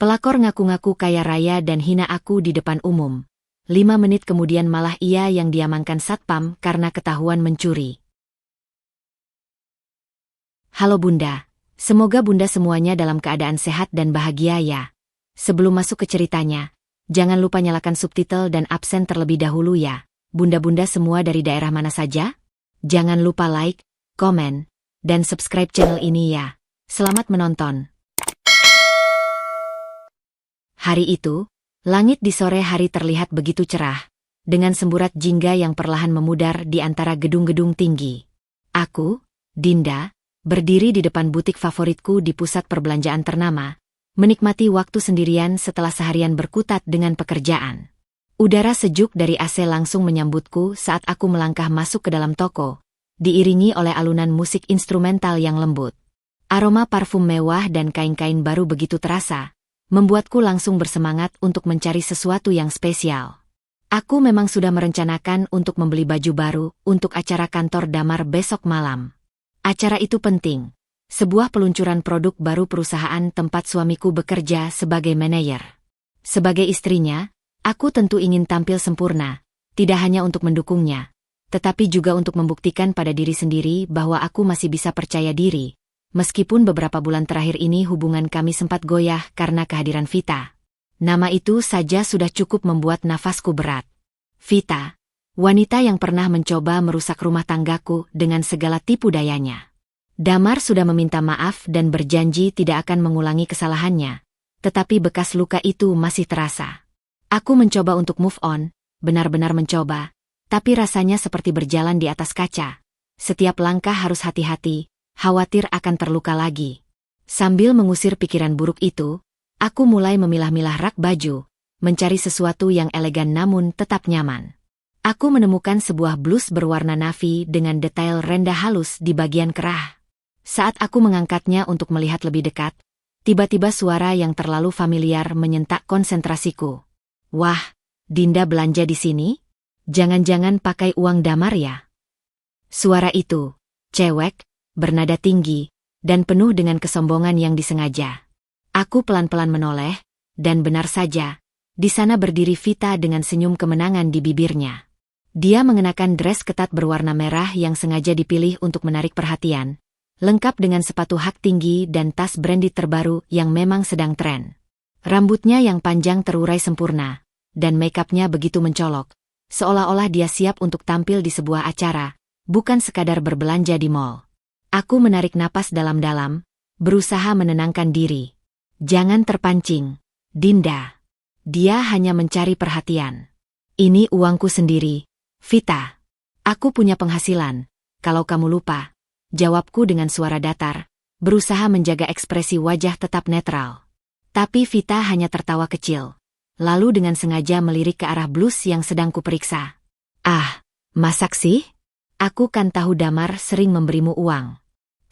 Pelakor ngaku-ngaku kaya raya dan hina aku di depan umum. 5 menit kemudian malah ia yang diamankan satpam karena ketahuan mencuri. Halo Bunda, semoga Bunda semuanya dalam keadaan sehat dan bahagia ya. Sebelum masuk ke ceritanya, jangan lupa nyalakan subtitle dan absen terlebih dahulu ya. Bunda-bunda semua dari daerah mana saja? Jangan lupa like, komen, dan subscribe channel ini ya. Selamat menonton. Hari itu, langit di sore hari terlihat begitu cerah, dengan semburat jingga yang perlahan memudar di antara gedung-gedung tinggi. Aku, Dinda, berdiri di depan butik favoritku di pusat perbelanjaan ternama, menikmati waktu sendirian setelah seharian berkutat dengan pekerjaan. Udara sejuk dari AC langsung menyambutku saat aku melangkah masuk ke dalam toko, diiringi oleh alunan musik instrumental yang lembut. Aroma parfum mewah dan kain-kain baru begitu terasa, membuatku langsung bersemangat untuk mencari sesuatu yang spesial. Aku memang sudah merencanakan untuk membeli baju baru untuk acara kantor Damar besok malam. Acara itu penting, sebuah peluncuran produk baru perusahaan tempat suamiku bekerja sebagai manajer. Sebagai istrinya, aku tentu ingin tampil sempurna, tidak hanya untuk mendukungnya, tetapi juga untuk membuktikan pada diri sendiri bahwa aku masih bisa percaya diri. Meskipun beberapa bulan terakhir ini hubungan kami sempat goyah karena kehadiran Vita. Nama itu saja sudah cukup membuat nafasku berat. Vita, wanita yang pernah mencoba merusak rumah tanggaku dengan segala tipu dayanya. Damar sudah meminta maaf dan berjanji tidak akan mengulangi kesalahannya, tetapi bekas luka itu masih terasa. Aku mencoba untuk move on, benar-benar mencoba, tapi rasanya seperti berjalan di atas kaca. Setiap langkah harus hati-hati, khawatir akan terluka lagi. Sambil mengusir pikiran buruk itu, aku mulai memilah-milah rak baju, mencari sesuatu yang elegan namun tetap nyaman. Aku menemukan sebuah blus berwarna navy dengan detail rendah halus di bagian kerah. Saat aku mengangkatnya untuk melihat lebih dekat, tiba-tiba suara yang terlalu familiar menyentak konsentrasiku. Wah, Dinda belanja di sini? Jangan-jangan pakai uang Damar ya? Suara itu, cewek, bernada tinggi, dan penuh dengan kesombongan yang disengaja. Aku pelan-pelan menoleh, dan benar saja, di sana berdiri Vita dengan senyum kemenangan di bibirnya. Dia mengenakan dress ketat berwarna merah yang sengaja dipilih untuk menarik perhatian, lengkap dengan sepatu hak tinggi dan tas branded terbaru yang memang sedang tren. Rambutnya yang panjang terurai sempurna, dan make-upnya begitu mencolok, seolah-olah dia siap untuk tampil di sebuah acara, bukan sekadar berbelanja di mall. Aku menarik napas dalam-dalam, berusaha menenangkan diri. Jangan terpancing, Dinda. Dia hanya mencari perhatian. Ini uangku sendiri, Vita. Aku punya penghasilan, kalau kamu lupa. Jawabku dengan suara datar, berusaha menjaga ekspresi wajah tetap netral. Tapi Vita hanya tertawa kecil, lalu dengan sengaja melirik ke arah blus yang sedang kuperiksa. Ah, masak sih? Aku kan tahu Damar sering memberimu uang.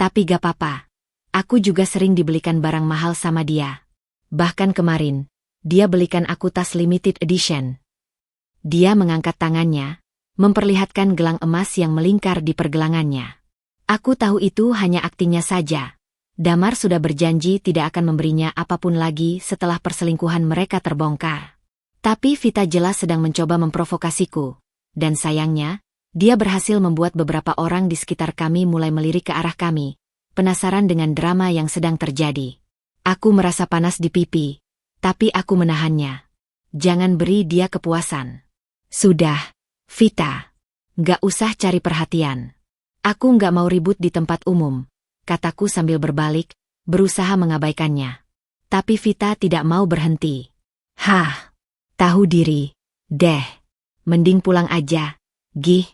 Tapi gak apa-apa, aku juga sering dibelikan barang mahal sama dia. Bahkan kemarin, dia belikan aku tas limited edition. Dia mengangkat tangannya, memperlihatkan gelang emas yang melingkar di pergelangannya. Aku tahu itu hanya aktingnya saja. Damar sudah berjanji tidak akan memberinya apapun lagi setelah perselingkuhan mereka terbongkar. Tapi Vita jelas sedang mencoba memprovokasiku. Dan sayangnya, dia berhasil membuat beberapa orang di sekitar kami mulai melirik ke arah kami, penasaran dengan drama yang sedang terjadi. Aku merasa panas di pipi, tapi aku menahannya. Jangan beri dia kepuasan. Sudah, Vita. Gak usah cari perhatian. Aku gak mau ribut di tempat umum, kataku sambil berbalik, berusaha mengabaikannya. Tapi Vita tidak mau berhenti. Hah, tahu diri, deh. Mending pulang aja, Gih.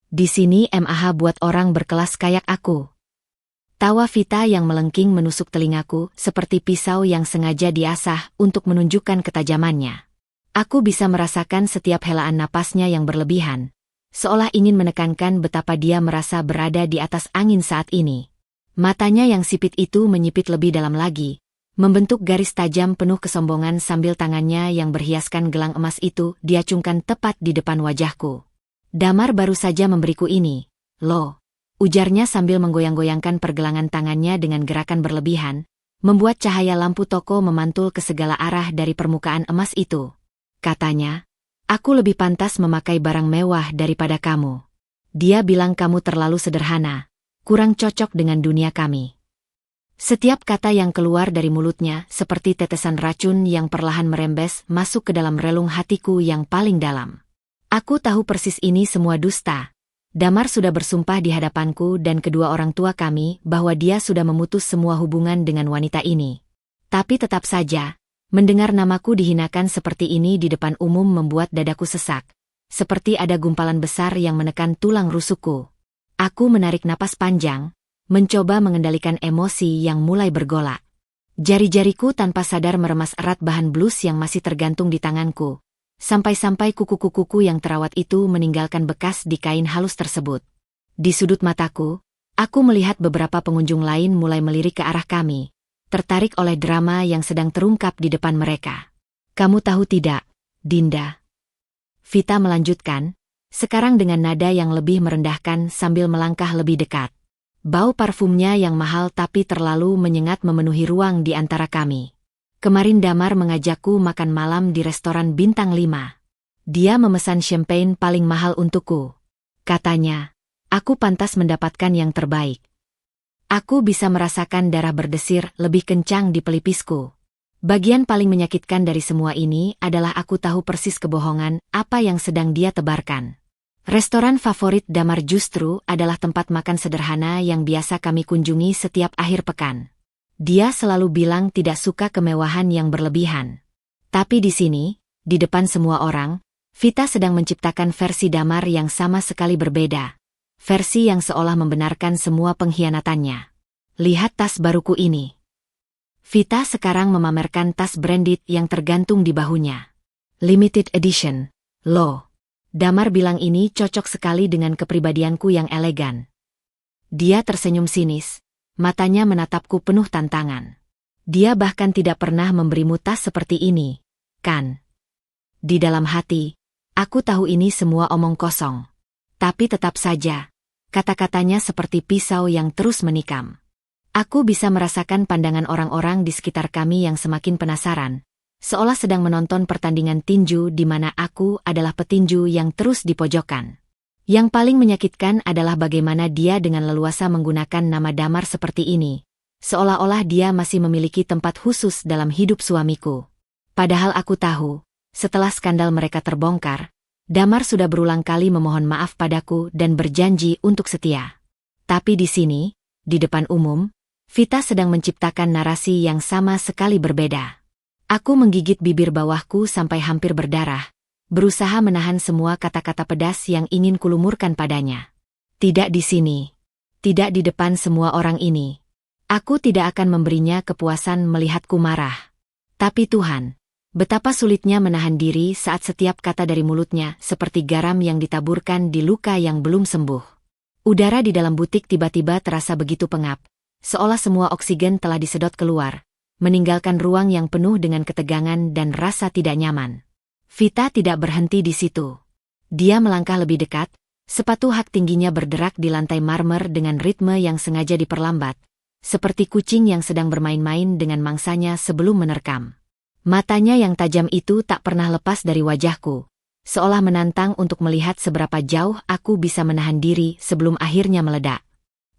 Di sini MAH buat orang berkelas kayak aku. Tawa Vita yang melengking menusuk telingaku seperti pisau yang sengaja diasah untuk menunjukkan ketajamannya. Aku bisa merasakan setiap helaan napasnya yang berlebihan, seolah ingin menekankan betapa dia merasa berada di atas angin saat ini. Matanya yang sipit itu menyipit lebih dalam lagi, membentuk garis tajam penuh kesombongan sambil tangannya yang berhiaskan gelang emas itu diacungkan tepat di depan wajahku. Damar baru saja memberiku ini, loh, ujarnya sambil menggoyang-goyangkan pergelangan tangannya dengan gerakan berlebihan, membuat cahaya lampu toko memantul ke segala arah dari permukaan emas itu. Katanya, aku lebih pantas memakai barang mewah daripada kamu. Dia bilang kamu terlalu sederhana, kurang cocok dengan dunia kami. Setiap kata yang keluar dari mulutnya seperti tetesan racun yang perlahan merembes masuk ke dalam relung hatiku yang paling dalam. Aku tahu persis ini semua dusta. Damar sudah bersumpah di hadapanku dan kedua orang tua kami bahwa dia sudah memutus semua hubungan dengan wanita ini. Tapi tetap saja, mendengar namaku dihinakan seperti ini di depan umum membuat dadaku sesak. Seperti ada gumpalan besar yang menekan tulang rusukku. Aku menarik napas panjang, mencoba mengendalikan emosi yang mulai bergolak. Jari-jariku tanpa sadar meremas erat bahan blus yang masih tergantung di tanganku. Sampai-sampai kuku-kukuku yang terawat itu meninggalkan bekas di kain halus tersebut. Di sudut mataku, aku melihat beberapa pengunjung lain mulai melirik ke arah kami, tertarik oleh drama yang sedang terungkap di depan mereka. Kamu tahu tidak, Dinda? Vita melanjutkan, sekarang dengan nada yang lebih merendahkan sambil melangkah lebih dekat. Bau parfumnya yang mahal tapi terlalu menyengat memenuhi ruang di antara kami. Kemarin Damar mengajakku makan malam di restoran bintang 5. Dia memesan champagne paling mahal untukku. Katanya, aku pantas mendapatkan yang terbaik. Aku bisa merasakan darah berdesir lebih kencang di pelipisku. Bagian paling menyakitkan dari semua ini adalah aku tahu persis kebohongan apa yang sedang dia tebarkan. Restoran favorit Damar justru adalah tempat makan sederhana yang biasa kami kunjungi setiap akhir pekan. Dia selalu bilang tidak suka kemewahan yang berlebihan. Tapi di sini, di depan semua orang, Vita sedang menciptakan versi Damar yang sama sekali berbeda. Versi yang seolah membenarkan semua pengkhianatannya. Lihat tas baruku ini. Vita sekarang memamerkan tas branded yang tergantung di bahunya. Limited edition. Loh. Damar bilang ini cocok sekali dengan kepribadianku yang elegan. Dia tersenyum sinis. Matanya menatapku penuh tantangan. Dia bahkan tidak pernah memberimu tas seperti ini, kan? Di dalam hati, aku tahu ini semua omong kosong. Tapi tetap saja, kata-katanya seperti pisau yang terus menikam. Aku bisa merasakan pandangan orang-orang di sekitar kami yang semakin penasaran, seolah sedang menonton pertandingan tinju di mana aku adalah petinju yang terus dipojokkan. Yang paling menyakitkan adalah bagaimana dia dengan leluasa menggunakan nama Damar seperti ini, seolah-olah dia masih memiliki tempat khusus dalam hidup suamiku. Padahal aku tahu, setelah skandal mereka terbongkar, Damar sudah berulang kali memohon maaf padaku dan berjanji untuk setia. Tapi di sini, di depan umum, Vita sedang menciptakan narasi yang sama sekali berbeda. Aku menggigit bibir bawahku sampai hampir berdarah, berusaha menahan semua kata-kata pedas yang ingin kulumurkan padanya. Tidak di sini. Tidak di depan semua orang ini. Aku tidak akan memberinya kepuasan melihatku marah. Tapi Tuhan, betapa sulitnya menahan diri saat setiap kata dari mulutnya seperti garam yang ditaburkan di luka yang belum sembuh. Udara di dalam butik tiba-tiba terasa begitu pengap, seolah semua oksigen telah disedot keluar, meninggalkan ruang yang penuh dengan ketegangan dan rasa tidak nyaman. Vita tidak berhenti di situ. Dia melangkah lebih dekat, sepatu hak tingginya berderak di lantai marmer dengan ritme yang sengaja diperlambat, seperti kucing yang sedang bermain-main dengan mangsanya sebelum menerkam. Matanya yang tajam itu tak pernah lepas dari wajahku, seolah menantang untuk melihat seberapa jauh aku bisa menahan diri sebelum akhirnya meledak.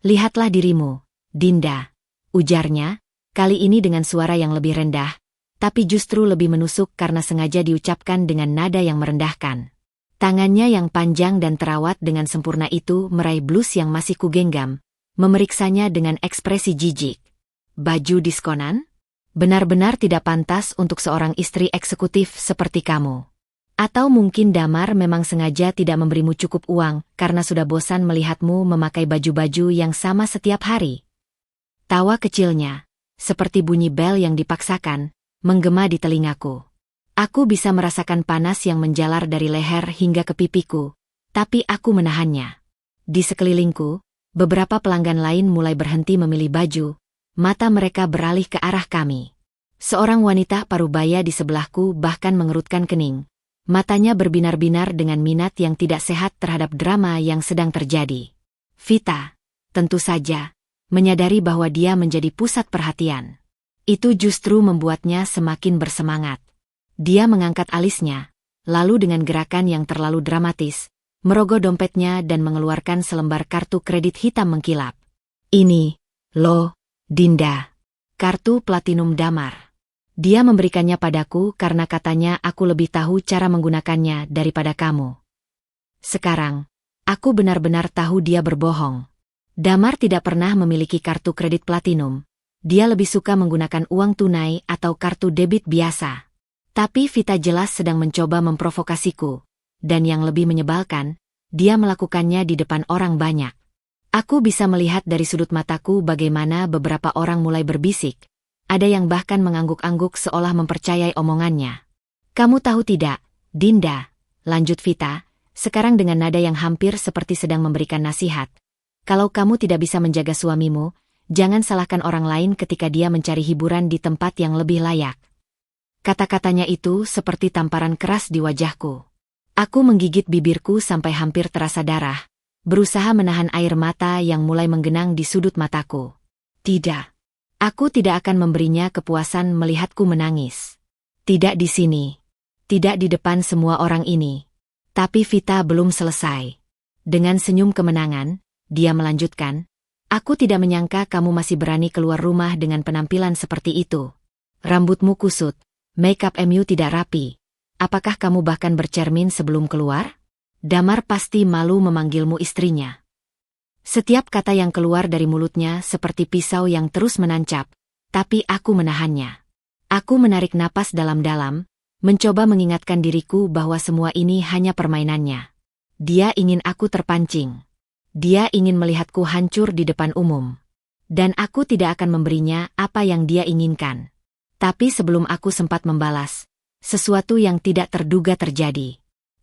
Lihatlah dirimu, Dinda, ujarnya, kali ini dengan suara yang lebih rendah, tapi justru lebih menusuk karena sengaja diucapkan dengan nada yang merendahkan. Tangannya yang panjang dan terawat dengan sempurna itu meraih blus yang masih kugenggam, memeriksanya dengan ekspresi jijik. Baju diskonan? Benar-benar tidak pantas untuk seorang istri eksekutif seperti kamu. Atau mungkin Damar memang sengaja tidak memberimu cukup uang karena sudah bosan melihatmu memakai baju-baju yang sama setiap hari. Tawa kecilnya, seperti bunyi bel yang dipaksakan, menggema di telingaku. Aku bisa merasakan panas yang menjalar dari leher hingga ke pipiku, tapi aku menahannya. Di sekelilingku, beberapa pelanggan lain mulai berhenti memilih baju, mata mereka beralih ke arah kami. Seorang wanita parubaya di sebelahku bahkan mengerutkan kening. Matanya berbinar-binar dengan minat yang tidak sehat terhadap drama yang sedang terjadi. Vita, tentu saja, menyadari bahwa dia menjadi pusat perhatian. Itu justru membuatnya semakin bersemangat. Dia mengangkat alisnya, lalu dengan gerakan yang terlalu dramatis, merogoh dompetnya dan mengeluarkan selembar kartu kredit hitam mengkilap. Ini, loh, Dinda. Kartu platinum Damar. Dia memberikannya padaku karena katanya aku lebih tahu cara menggunakannya daripada kamu. Sekarang, aku benar-benar tahu dia berbohong. Damar tidak pernah memiliki kartu kredit platinum. Dia lebih suka menggunakan uang tunai atau kartu debit biasa. Tapi Vita jelas sedang mencoba memprovokasiku. Dan yang lebih menyebalkan, dia melakukannya di depan orang banyak. Aku bisa melihat dari sudut mataku bagaimana beberapa orang mulai berbisik. Ada yang bahkan mengangguk-angguk seolah mempercayai omongannya. Kamu tahu tidak, Dinda, lanjut Vita, sekarang dengan nada yang hampir seperti sedang memberikan nasihat. Kalau kamu tidak bisa menjaga suamimu, jangan salahkan orang lain ketika dia mencari hiburan di tempat yang lebih layak. Kata-katanya itu seperti tamparan keras di wajahku. Aku menggigit bibirku sampai hampir terasa darah, berusaha menahan air mata yang mulai menggenang di sudut mataku. Tidak. Aku tidak akan memberinya kepuasan melihatku menangis. Tidak di sini. Tidak di depan semua orang ini. Tapi Vita belum selesai. Dengan senyum kemenangan, dia melanjutkan, aku tidak menyangka kamu masih berani keluar rumah dengan penampilan seperti itu. Rambutmu kusut, make-up MU tidak rapi. Apakah kamu bahkan bercermin sebelum keluar? Damar pasti malu memanggilmu istrinya. Setiap kata yang keluar dari mulutnya seperti pisau yang terus menancap, tapi aku menahannya. Aku menarik napas dalam-dalam, mencoba mengingatkan diriku bahwa semua ini hanya permainannya. Dia ingin aku terpancing. Dia ingin melihatku hancur di depan umum. Dan aku tidak akan memberinya apa yang dia inginkan. Tapi sebelum aku sempat membalas, sesuatu yang tidak terduga terjadi.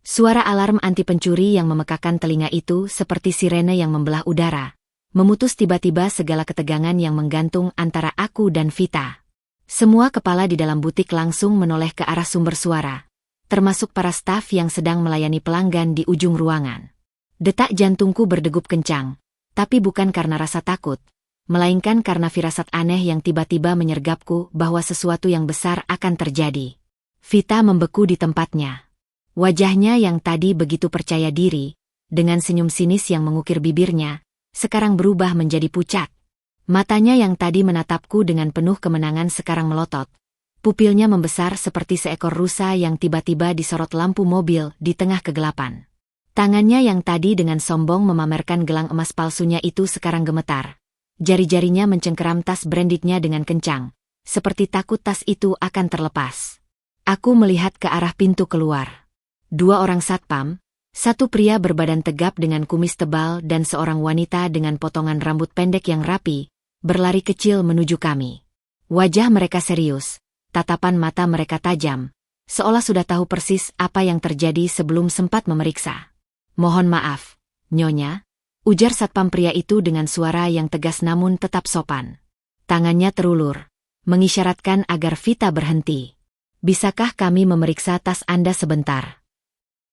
Suara alarm anti pencuri yang memekakan telinga itu seperti sirene yang membelah udara, memutus tiba-tiba segala ketegangan yang menggantung antara aku dan Vita. Semua kepala di dalam butik langsung menoleh ke arah sumber suara, termasuk para staf yang sedang melayani pelanggan di ujung ruangan. Detak jantungku berdegup kencang, tapi bukan karena rasa takut, melainkan karena firasat aneh yang tiba-tiba menyergapku bahwa sesuatu yang besar akan terjadi. Vita membeku di tempatnya. Wajahnya yang tadi begitu percaya diri, dengan senyum sinis yang mengukir bibirnya, sekarang berubah menjadi pucat. Matanya yang tadi menatapku dengan penuh kemenangan sekarang melotot. Pupilnya membesar seperti seekor rusa yang tiba-tiba disorot lampu mobil di tengah kegelapan. Tangannya yang tadi dengan sombong memamerkan gelang emas palsunya itu sekarang gemetar. Jari-jarinya mencengkeram tas brandednya dengan kencang, seperti takut tas itu akan terlepas. Aku melihat ke arah pintu keluar. 2 orang satpam, satu pria berbadan tegap dengan kumis tebal dan seorang wanita dengan potongan rambut pendek yang rapi, berlari kecil menuju kami. Wajah mereka serius, tatapan mata mereka tajam, seolah sudah tahu persis apa yang terjadi sebelum sempat memeriksa. Mohon maaf, Nyonya, ujar satpam pria itu dengan suara yang tegas namun tetap sopan. Tangannya terulur, mengisyaratkan agar Vita berhenti. Bisakah kami memeriksa tas Anda sebentar?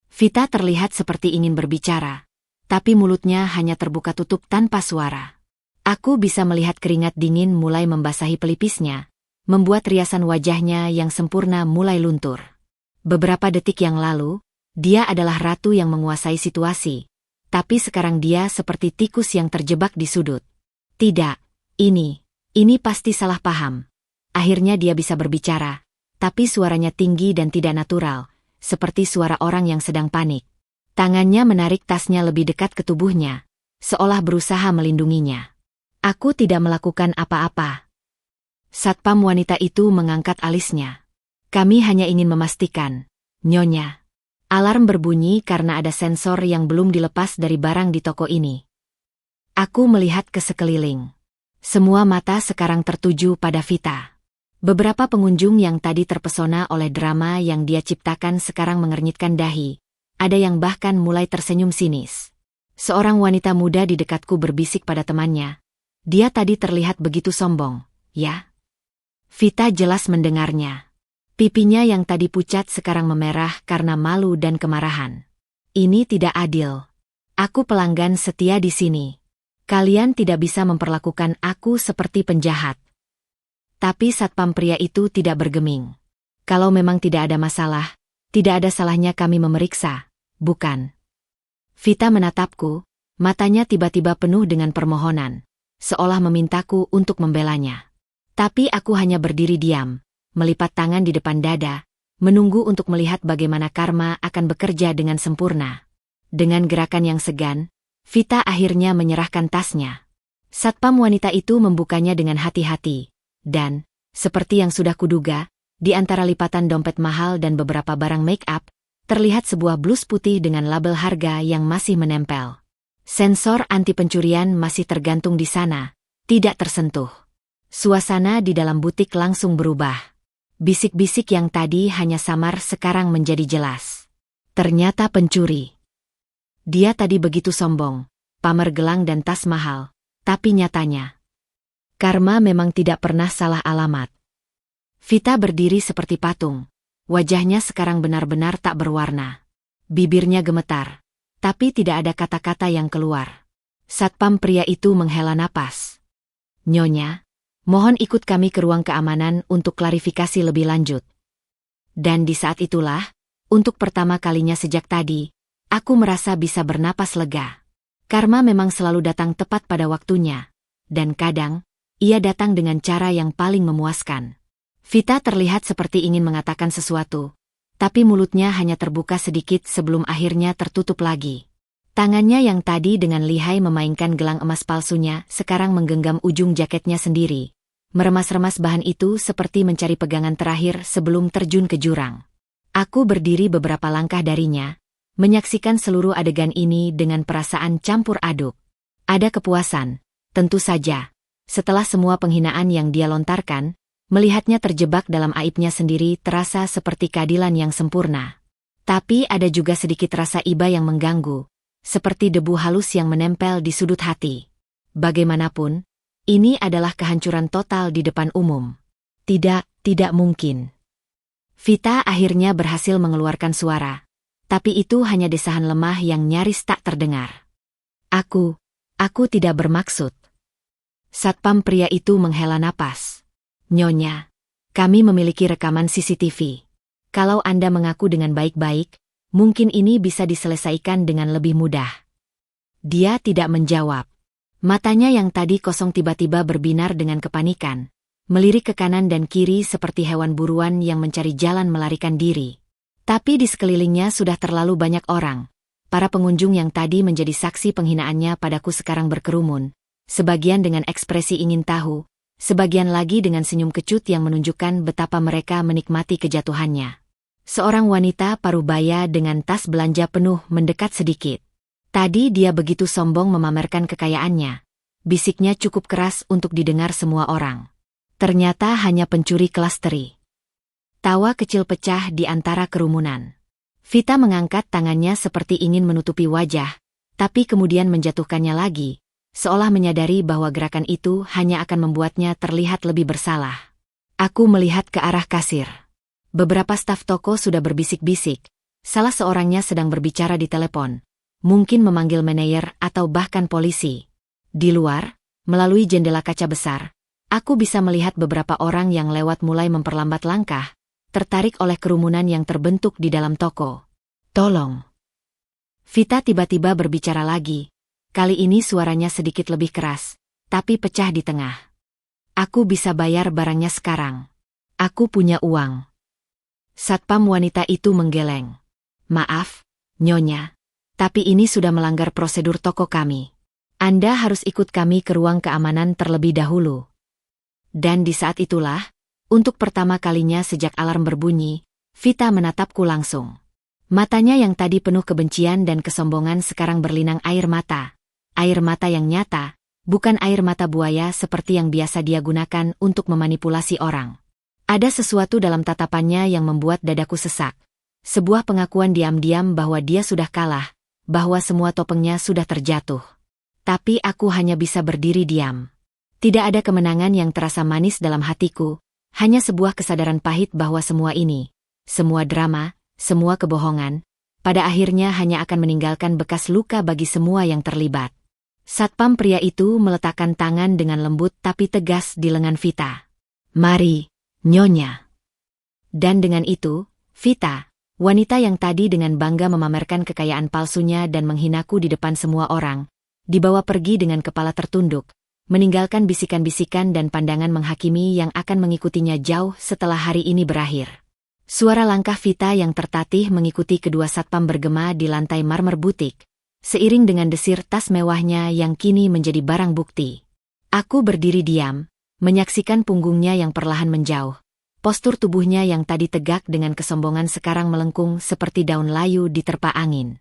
Vita terlihat seperti ingin berbicara, tapi mulutnya hanya terbuka tutup tanpa suara. Aku bisa melihat keringat dingin mulai membasahi pelipisnya, membuat riasan wajahnya yang sempurna mulai luntur. Beberapa detik yang lalu, dia adalah ratu yang menguasai situasi, tapi sekarang dia seperti tikus yang terjebak di sudut. Tidak, ini pasti salah paham. Akhirnya dia bisa berbicara, tapi suaranya tinggi dan tidak natural, seperti suara orang yang sedang panik. Tangannya menarik tasnya lebih dekat ke tubuhnya, seolah berusaha melindunginya. Aku tidak melakukan apa-apa. Satpam wanita itu mengangkat alisnya. Kami hanya ingin memastikan, Nyonya. Alarm berbunyi karena ada sensor yang belum dilepas dari barang di toko ini. Aku melihat ke sekeliling. Semua mata sekarang tertuju pada Vita. Beberapa pengunjung yang tadi terpesona oleh drama yang dia ciptakan sekarang mengernyitkan dahi. Ada yang bahkan mulai tersenyum sinis. Seorang wanita muda di dekatku berbisik pada temannya. Dia tadi terlihat begitu sombong, ya? Vita jelas mendengarnya. Pipinya yang tadi pucat sekarang memerah karena malu dan kemarahan. Ini tidak adil. Aku pelanggan setia di sini. Kalian tidak bisa memperlakukan aku seperti penjahat. Tapi satpam pria itu tidak bergeming. Kalau memang tidak ada masalah, tidak ada salahnya kami memeriksa, bukan? Vita menatapku, matanya tiba-tiba penuh dengan permohonan, seolah memintaku untuk membelanya. Tapi aku hanya berdiri diam, melipat tangan di depan dada, menunggu untuk melihat bagaimana karma akan bekerja dengan sempurna. Dengan gerakan yang segan, Vita akhirnya menyerahkan tasnya. Satpam wanita itu membukanya dengan hati-hati, dan, seperti yang sudah kuduga, di antara lipatan dompet mahal dan beberapa barang make-up, terlihat sebuah blus putih dengan label harga yang masih menempel. Sensor anti pencurian masih tergantung di sana, tidak tersentuh. Suasana di dalam butik langsung berubah. Bisik-bisik yang tadi hanya samar sekarang menjadi jelas. Ternyata pencuri. Dia tadi begitu sombong, pamer gelang dan tas mahal, tapi nyatanya karma memang tidak pernah salah alamat. Vita berdiri seperti patung. Wajahnya sekarang benar-benar tak berwarna. Bibirnya gemetar, tapi tidak ada kata-kata yang keluar. Satpam pria itu menghela napas. "Nyonya, mohon ikut kami ke ruang keamanan untuk klarifikasi lebih lanjut." Dan di saat itulah, untuk pertama kalinya sejak tadi, aku merasa bisa bernapas lega. Karma memang selalu datang tepat pada waktunya. Dan kadang, ia datang dengan cara yang paling memuaskan. Vita terlihat seperti ingin mengatakan sesuatu, tapi mulutnya hanya terbuka sedikit sebelum akhirnya tertutup lagi. Tangannya yang tadi dengan lihai memainkan gelang emas palsunya sekarang menggenggam ujung jaketnya sendiri. Meremas-remas bahan itu seperti mencari pegangan terakhir sebelum terjun ke jurang. Aku berdiri beberapa langkah darinya, menyaksikan seluruh adegan ini dengan perasaan campur aduk. Ada kepuasan, tentu saja. Setelah semua penghinaan yang dia lontarkan, melihatnya terjebak dalam aibnya sendiri terasa seperti keadilan yang sempurna. Tapi ada juga sedikit rasa iba yang mengganggu, seperti debu halus yang menempel di sudut hati. Bagaimanapun, ini adalah kehancuran total di depan umum. Tidak mungkin. Vita akhirnya berhasil mengeluarkan suara, tapi itu hanya desahan lemah yang nyaris tak terdengar. Aku tidak bermaksud." Satpam pria itu menghela napas. "Nyonya, kami memiliki rekaman CCTV. Kalau Anda mengaku dengan baik-baik, mungkin ini bisa diselesaikan dengan lebih mudah." Dia tidak menjawab. Matanya yang tadi kosong tiba-tiba berbinar dengan kepanikan, melirik ke kanan dan kiri seperti hewan buruan yang mencari jalan melarikan diri. Tapi di sekelilingnya sudah terlalu banyak orang. Para pengunjung yang tadi menjadi saksi penghinaannya padaku sekarang berkerumun, sebagian dengan ekspresi ingin tahu, sebagian lagi dengan senyum kecut yang menunjukkan betapa mereka menikmati kejatuhannya. Seorang wanita parubaya dengan tas belanja penuh mendekat sedikit. Tadi dia begitu sombong memamerkan kekayaannya. Bisiknya cukup keras untuk didengar semua orang. Ternyata hanya pencuri kelas teri. Tawa kecil pecah di antara kerumunan. Vita mengangkat tangannya seperti ingin menutupi wajah, tapi kemudian menjatuhkannya lagi, seolah menyadari bahwa gerakan itu hanya akan membuatnya terlihat lebih bersalah. Aku melihat ke arah kasir. Beberapa staf toko sudah berbisik-bisik, salah seorangnya sedang berbicara di telepon, mungkin memanggil manajer atau bahkan polisi. Di luar, melalui jendela kaca besar, aku bisa melihat beberapa orang yang lewat mulai memperlambat langkah, tertarik oleh kerumunan yang terbentuk di dalam toko. "Tolong." Vita tiba-tiba berbicara lagi. Kali ini suaranya sedikit lebih keras, tapi pecah di tengah. "Aku bisa bayar barangnya sekarang. Aku punya uang." Satpam wanita itu menggeleng. "Maaf, Nyonya, tapi ini sudah melanggar prosedur toko kami. Anda harus ikut kami ke ruang keamanan terlebih dahulu." Dan di saat itulah, untuk pertama kalinya sejak alarm berbunyi, Vita menatapku langsung. Matanya yang tadi penuh kebencian dan kesombongan sekarang berlinang air mata. Air mata yang nyata, bukan air mata buaya seperti yang biasa dia gunakan untuk memanipulasi orang. Ada sesuatu dalam tatapannya yang membuat dadaku sesak. Sebuah pengakuan diam-diam bahwa dia sudah kalah, bahwa semua topengnya sudah terjatuh. Tapi aku hanya bisa berdiri diam. Tidak ada kemenangan yang terasa manis dalam hatiku, hanya sebuah kesadaran pahit bahwa semua ini, semua drama, semua kebohongan, pada akhirnya hanya akan meninggalkan bekas luka bagi semua yang terlibat. Satpam pria itu meletakkan tangan dengan lembut tapi tegas di lengan Vita. Mari, Nyonya. Dan dengan itu, Vita, wanita yang tadi dengan bangga memamerkan kekayaan palsunya dan menghinaku di depan semua orang, dibawa pergi dengan kepala tertunduk, meninggalkan bisikan-bisikan dan pandangan menghakimi yang akan mengikutinya jauh setelah hari ini berakhir. Suara langkah Vita yang tertatih mengikuti kedua satpam bergema di lantai marmer butik, seiring dengan desir tas mewahnya yang kini menjadi barang bukti. Aku berdiri diam, menyaksikan punggungnya yang perlahan menjauh. Postur tubuhnya yang tadi tegak dengan kesombongan sekarang melengkung seperti daun layu diterpa angin.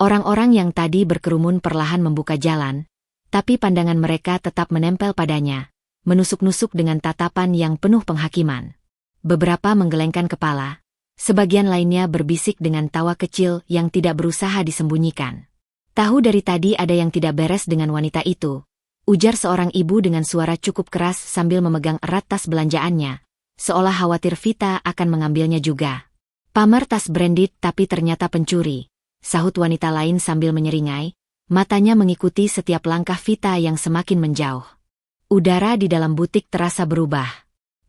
Orang-orang yang tadi berkerumun perlahan membuka jalan, tapi pandangan mereka tetap menempel padanya, menusuk-nusuk dengan tatapan yang penuh penghakiman. Beberapa menggelengkan kepala, sebagian lainnya berbisik dengan tawa kecil yang tidak berusaha disembunyikan. Tahu dari tadi ada yang tidak beres dengan wanita itu, ujar seorang ibu dengan suara cukup keras sambil memegang erat tas belanjaannya, seolah khawatir Vita akan mengambilnya juga. Pamer tas branded tapi ternyata pencuri, sahut wanita lain sambil menyeringai, matanya mengikuti setiap langkah Vita yang semakin menjauh. Udara di dalam butik terasa berubah.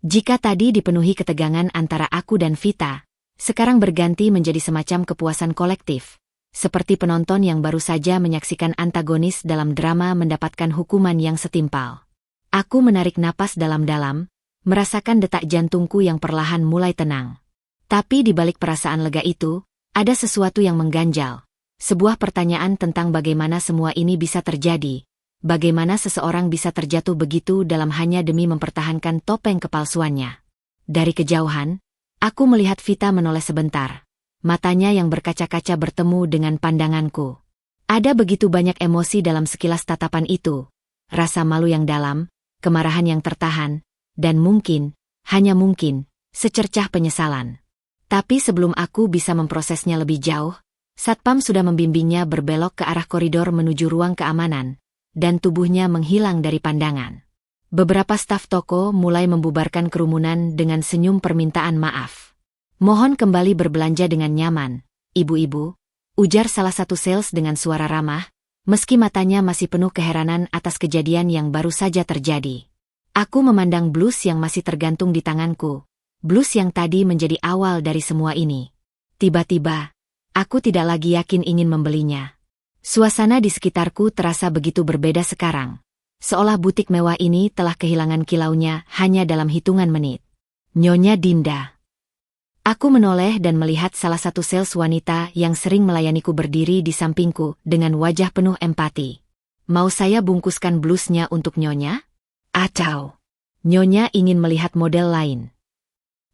Jika tadi dipenuhi ketegangan antara aku dan Vita, sekarang berganti menjadi semacam kepuasan kolektif, seperti penonton yang baru saja menyaksikan antagonis dalam drama mendapatkan hukuman yang setimpal. Aku menarik napas dalam-dalam, merasakan detak jantungku yang perlahan mulai tenang. Tapi di balik perasaan lega itu, ada sesuatu yang mengganjal. Sebuah pertanyaan tentang bagaimana semua ini bisa terjadi, bagaimana seseorang bisa terjatuh begitu dalam hanya demi mempertahankan topeng kepalsuannya. Dari kejauhan, aku melihat Vita menoleh sebentar. Matanya yang berkaca-kaca bertemu dengan pandanganku. Ada begitu banyak emosi dalam sekilas tatapan itu. Rasa malu yang dalam, kemarahan yang tertahan, dan mungkin, hanya mungkin, secercah penyesalan. Tapi sebelum aku bisa memprosesnya lebih jauh, satpam sudah membimbingnya berbelok ke arah koridor menuju ruang keamanan, dan tubuhnya menghilang dari pandangan. Beberapa staf toko mulai membubarkan kerumunan dengan senyum permintaan maaf. Mohon kembali berbelanja dengan nyaman, ibu-ibu, ujar salah satu sales dengan suara ramah, meski matanya masih penuh keheranan atas kejadian yang baru saja terjadi. Aku memandang blus yang masih tergantung di tanganku, blus yang tadi menjadi awal dari semua ini. Tiba-tiba, aku tidak lagi yakin ingin membelinya. Suasana di sekitarku terasa begitu berbeda sekarang, seolah butik mewah ini telah kehilangan kilaunya hanya dalam hitungan menit. Nyonya Dinda. Aku menoleh dan melihat salah satu sales wanita yang sering melayaniku berdiri di sampingku dengan wajah penuh empati. Mau saya bungkuskan blusnya untuk Nyonya? Atau Nyonya ingin melihat model lain?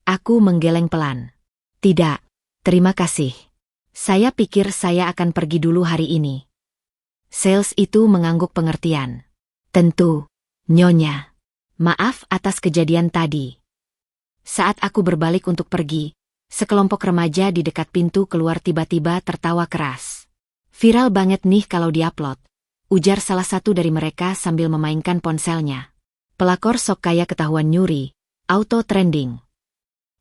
Aku menggeleng pelan. Tidak, terima kasih. Saya pikir saya akan pergi dulu hari ini. Sales itu mengangguk pengertian. Tentu, Nyonya. Maaf atas kejadian tadi. Saat aku berbalik untuk pergi, sekelompok remaja di dekat pintu keluar tiba-tiba tertawa keras. Viral banget nih kalau diupload, ujar salah satu dari mereka sambil memainkan ponselnya. Pelakor sok kaya ketahuan nyuri, auto trending.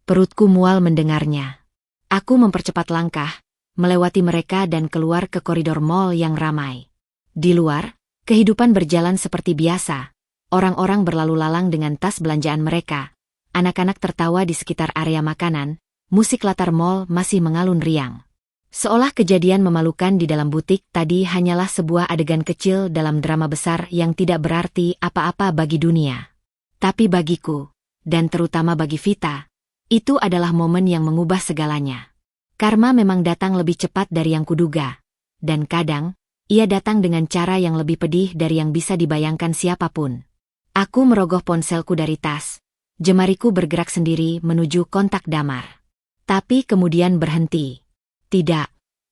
Perutku mual mendengarnya. Aku mempercepat langkah, melewati mereka dan keluar ke koridor mall yang ramai. Di luar, kehidupan berjalan seperti biasa. Orang-orang berlalu lalang dengan tas belanjaan mereka. Anak-anak tertawa di sekitar area makanan, musik latar mall masih mengalun riang. Seolah kejadian memalukan di dalam butik tadi hanyalah sebuah adegan kecil dalam drama besar yang tidak berarti apa-apa bagi dunia. Tapi bagiku, dan terutama bagi Vita, itu adalah momen yang mengubah segalanya. Karma memang datang lebih cepat dari yang kuduga, dan kadang, ia datang dengan cara yang lebih pedih dari yang bisa dibayangkan siapapun. Aku merogoh ponselku dari tas, jemariku bergerak sendiri menuju kontak damar. Tapi kemudian berhenti. Tidak,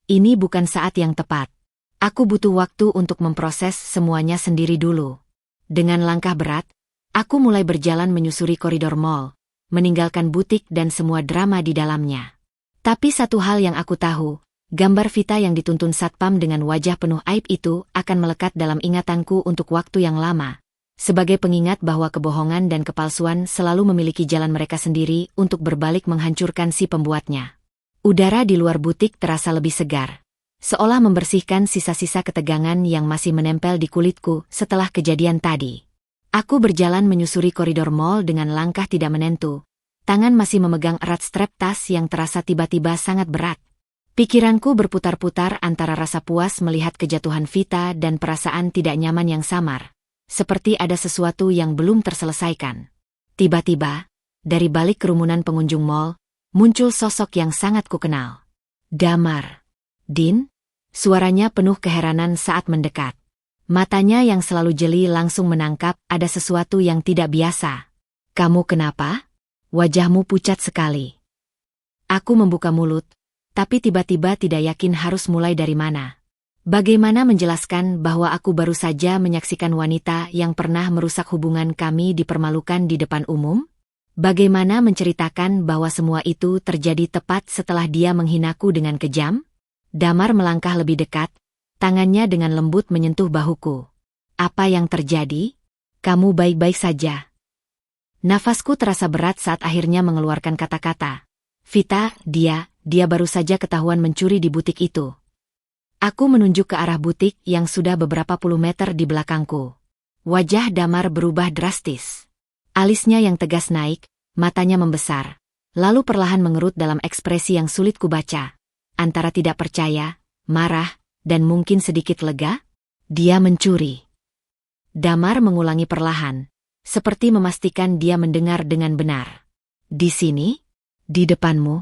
ini bukan saat yang tepat. Aku butuh waktu untuk memproses semuanya sendiri dulu. Dengan langkah berat, aku mulai berjalan menyusuri koridor mall, meninggalkan butik dan semua drama di dalamnya. Tapi satu hal yang aku tahu, gambar Vita yang dituntun satpam dengan wajah penuh aib itu akan melekat dalam ingatanku untuk waktu yang lama, sebagai pengingat bahwa kebohongan dan kepalsuan selalu memiliki jalan mereka sendiri untuk berbalik menghancurkan si pembuatnya. Udara di luar butik terasa lebih segar, seolah membersihkan sisa-sisa ketegangan yang masih menempel di kulitku setelah kejadian tadi. Aku berjalan menyusuri koridor mall dengan langkah tidak menentu. Tangan masih memegang erat strap tas yang terasa tiba-tiba sangat berat. Pikiranku berputar-putar antara rasa puas melihat kejatuhan Vita dan perasaan tidak nyaman yang samar. Seperti ada sesuatu yang belum terselesaikan. Tiba-tiba, dari balik kerumunan pengunjung mall, muncul sosok yang sangat kukenal. Damar. Din? Suaranya penuh keheranan saat mendekat. Matanya yang selalu jeli langsung menangkap ada sesuatu yang tidak biasa. Kamu kenapa? Wajahmu pucat sekali. Aku membuka mulut, tapi tiba-tiba tidak yakin harus mulai dari mana. Bagaimana menjelaskan bahwa aku baru saja menyaksikan wanita yang pernah merusak hubungan kami dipermalukan di depan umum? Bagaimana menceritakan bahwa semua itu terjadi tepat setelah dia menghinaku dengan kejam? Damar melangkah lebih dekat, tangannya dengan lembut menyentuh bahuku. Apa yang terjadi? Kamu baik-baik saja? Nafasku terasa berat saat akhirnya mengeluarkan kata-kata. Vita, dia baru saja ketahuan mencuri di butik itu. Aku menunjuk ke arah butik yang sudah beberapa puluh meter di belakangku. Wajah Damar berubah drastis. Alisnya yang tegas naik, matanya membesar. Lalu perlahan mengerut dalam ekspresi yang sulit kubaca. Antara tidak percaya, marah, dan mungkin sedikit lega. Dia mencuri. Damar mengulangi perlahan, seperti memastikan dia mendengar dengan benar. Di sini? Di depanmu?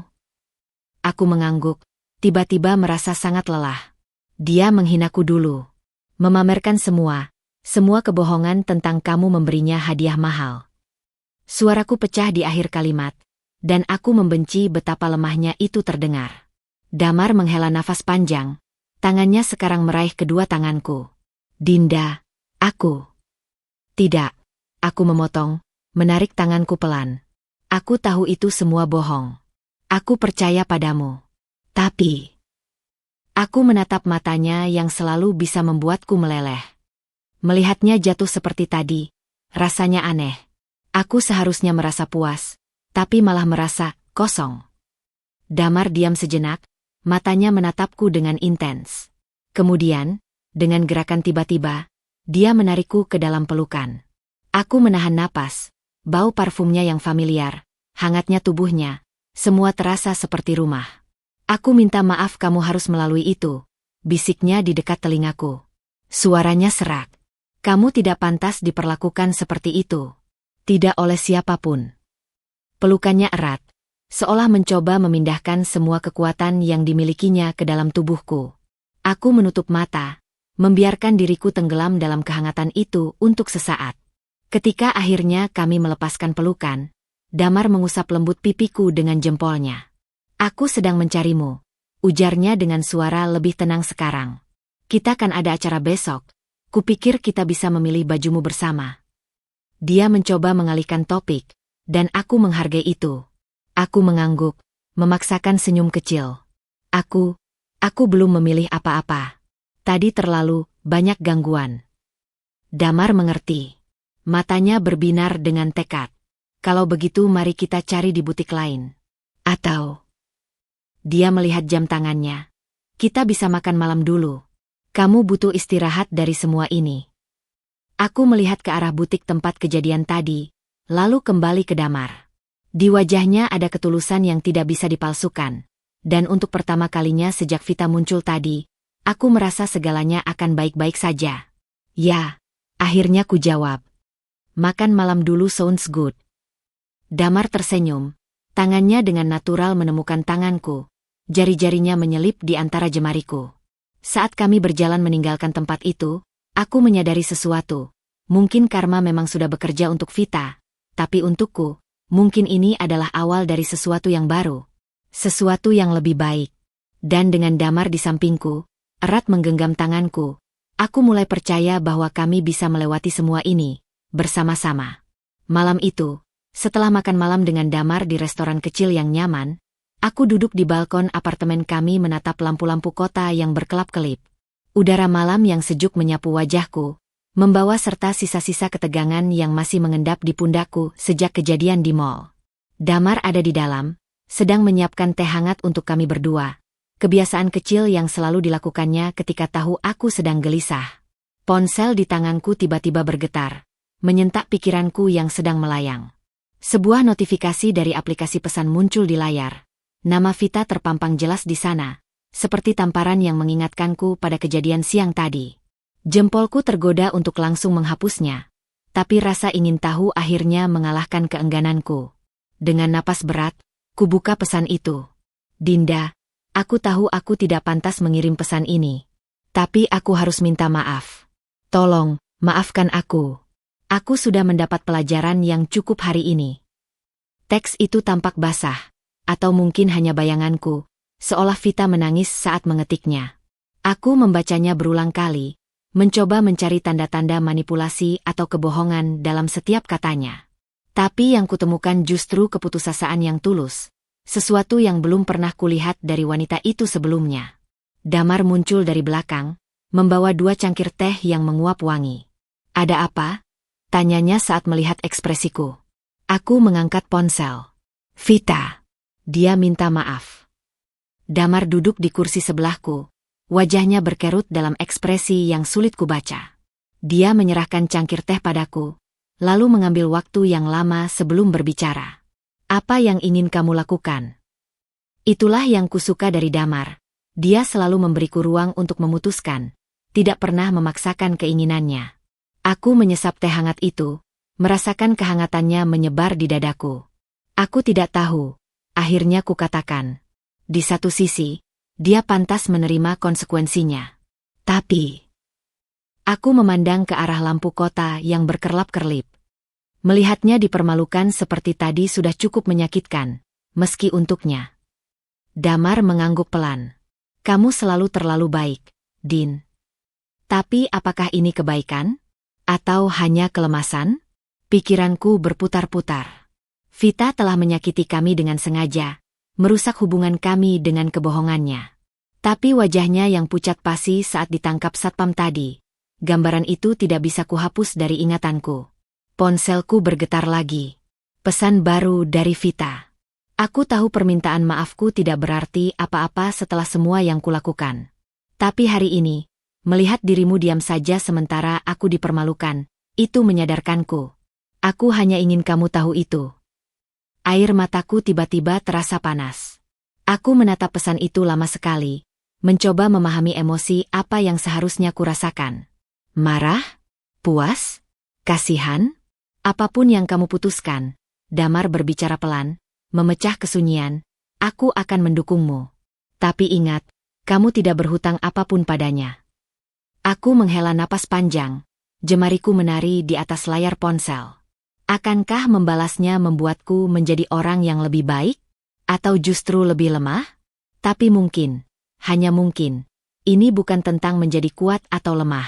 Aku mengangguk, tiba-tiba merasa sangat lelah. Dia menghinaku dulu. Memamerkan semua kebohongan tentang kamu memberinya hadiah mahal. Suaraku pecah di akhir kalimat, dan aku membenci betapa lemahnya itu terdengar. Damar menghela nafas panjang, tangannya sekarang meraih kedua tanganku. Dinda, aku. Tidak, aku memotong, menarik tanganku pelan. Aku tahu itu semua bohong. Aku percaya padamu. Tapi... Aku menatap matanya yang selalu bisa membuatku meleleh. Melihatnya jatuh seperti tadi, rasanya aneh. Aku seharusnya merasa puas, tapi malah merasa kosong. Damar diam sejenak, matanya menatapku dengan intens. Kemudian, dengan gerakan tiba-tiba, dia menarikku ke dalam pelukan. Aku menahan napas, bau parfumnya yang familiar, hangatnya tubuhnya, semua terasa seperti rumah. Aku minta maaf kamu harus melalui itu, bisiknya di dekat telingaku. Suaranya serak. Kamu tidak pantas diperlakukan seperti itu. Tidak oleh siapapun. Pelukannya erat, seolah mencoba memindahkan semua kekuatan yang dimilikinya ke dalam tubuhku. Aku menutup mata, membiarkan diriku tenggelam dalam kehangatan itu untuk sesaat. Ketika akhirnya kami melepaskan pelukan, Damar mengusap lembut pipiku dengan jempolnya. Aku sedang mencarimu, ujarnya dengan suara lebih tenang sekarang. Kita kan ada acara besok, kupikir kita bisa memilih bajumu bersama. Dia mencoba mengalihkan topik, dan aku menghargai itu. Aku mengangguk, memaksakan senyum kecil. Aku belum memilih apa-apa. Tadi terlalu banyak gangguan. Damar mengerti. Matanya berbinar dengan tekad. Kalau begitu mari kita cari di butik lain. Atau... Dia melihat jam tangannya. Kita bisa makan malam dulu. Kamu butuh istirahat dari semua ini. Aku melihat ke arah butik tempat kejadian tadi, lalu kembali ke Damar. Di wajahnya ada ketulusan yang tidak bisa dipalsukan. Dan untuk pertama kalinya sejak Vita muncul tadi, aku merasa segalanya akan baik-baik saja. Ya, akhirnya ku jawab. Makan malam dulu sounds good. Damar tersenyum, tangannya dengan natural menemukan tanganku, jari-jarinya menyelip di antara jemariku. Saat kami berjalan meninggalkan tempat itu, aku menyadari sesuatu. Mungkin karma memang sudah bekerja untuk Vita, tapi untukku, mungkin ini adalah awal dari sesuatu yang baru. Sesuatu yang lebih baik. Dan dengan Damar di sampingku, erat menggenggam tanganku, aku mulai percaya bahwa kami bisa melewati semua ini, bersama-sama. Malam itu, setelah makan malam dengan Damar di restoran kecil yang nyaman, aku duduk di balkon apartemen kami menatap lampu-lampu kota yang berkelap-kelip. Udara malam yang sejuk menyapu wajahku, membawa serta sisa-sisa ketegangan yang masih mengendap di pundakku sejak kejadian di mall. Damar ada di dalam, sedang menyiapkan teh hangat untuk kami berdua. Kebiasaan kecil yang selalu dilakukannya ketika tahu aku sedang gelisah. Ponsel di tanganku tiba-tiba bergetar, menyentak pikiranku yang sedang melayang. Sebuah notifikasi dari aplikasi pesan muncul di layar. Nama Vita terpampang jelas di sana, seperti tamparan yang mengingatkanku pada kejadian siang tadi. Jempolku tergoda untuk langsung menghapusnya, tapi rasa ingin tahu akhirnya mengalahkan keenggananku. Dengan napas berat, kubuka pesan itu. Dinda, aku tahu aku tidak pantas mengirim pesan ini. Tapi aku harus minta maaf. Tolong, maafkan aku. Aku sudah mendapat pelajaran yang cukup hari ini. Teks itu tampak basah, atau mungkin hanya bayanganku, seolah Vita menangis saat mengetiknya. Aku membacanya berulang kali, mencoba mencari tanda-tanda manipulasi atau kebohongan dalam setiap katanya. Tapi yang kutemukan justru keputusasaan yang tulus, sesuatu yang belum pernah kulihat dari wanita itu sebelumnya. Damar muncul dari belakang, membawa 2 cangkir teh yang menguap wangi. Ada apa? Tanyanya saat melihat ekspresiku. Aku mengangkat ponsel. Vita. Dia minta maaf. Damar duduk di kursi sebelahku. Wajahnya berkerut dalam ekspresi yang sulit kubaca. Dia menyerahkan cangkir teh padaku, lalu mengambil waktu yang lama sebelum berbicara. Apa yang ingin kamu lakukan? Itulah yang kusuka dari Damar. Dia selalu memberiku ruang untuk memutuskan, tidak pernah memaksakan keinginannya. Aku menyesap teh hangat itu, merasakan kehangatannya menyebar di dadaku. Aku tidak tahu, akhirnya kukatakan. Di satu sisi, dia pantas menerima konsekuensinya. Tapi, aku memandang ke arah lampu kota yang berkerlap-kerlip. Melihatnya dipermalukan seperti tadi sudah cukup menyakitkan, meski untuknya. Damar mengangguk pelan. Kamu selalu terlalu baik, Din. Tapi apakah ini kebaikan? Atau hanya kelemasan? Pikiranku berputar-putar. Vita telah menyakiti kami dengan sengaja, merusak hubungan kami dengan kebohongannya. Tapi wajahnya yang pucat pasi saat ditangkap satpam tadi, gambaran itu tidak bisa kuhapus dari ingatanku. Ponselku bergetar lagi. Pesan baru dari Vita. Aku tahu permintaan maafku tidak berarti apa-apa setelah semua yang kulakukan. Tapi hari ini, melihat dirimu diam saja sementara aku dipermalukan, itu menyadarkanku. Aku hanya ingin kamu tahu itu. Air mataku tiba-tiba terasa panas. Aku menatap pesan itu lama sekali, mencoba memahami emosi apa yang seharusnya kurasakan. Marah? Puas? Kasihan? Apapun yang kamu putuskan, Damar berbicara pelan, memecah kesunyian, aku akan mendukungmu. Tapi ingat, kamu tidak berhutang apapun padanya. Aku menghela napas panjang, jemariku menari di atas layar ponsel. Akankah membalasnya membuatku menjadi orang yang lebih baik? Atau justru lebih lemah? Tapi mungkin, hanya mungkin, ini bukan tentang menjadi kuat atau lemah.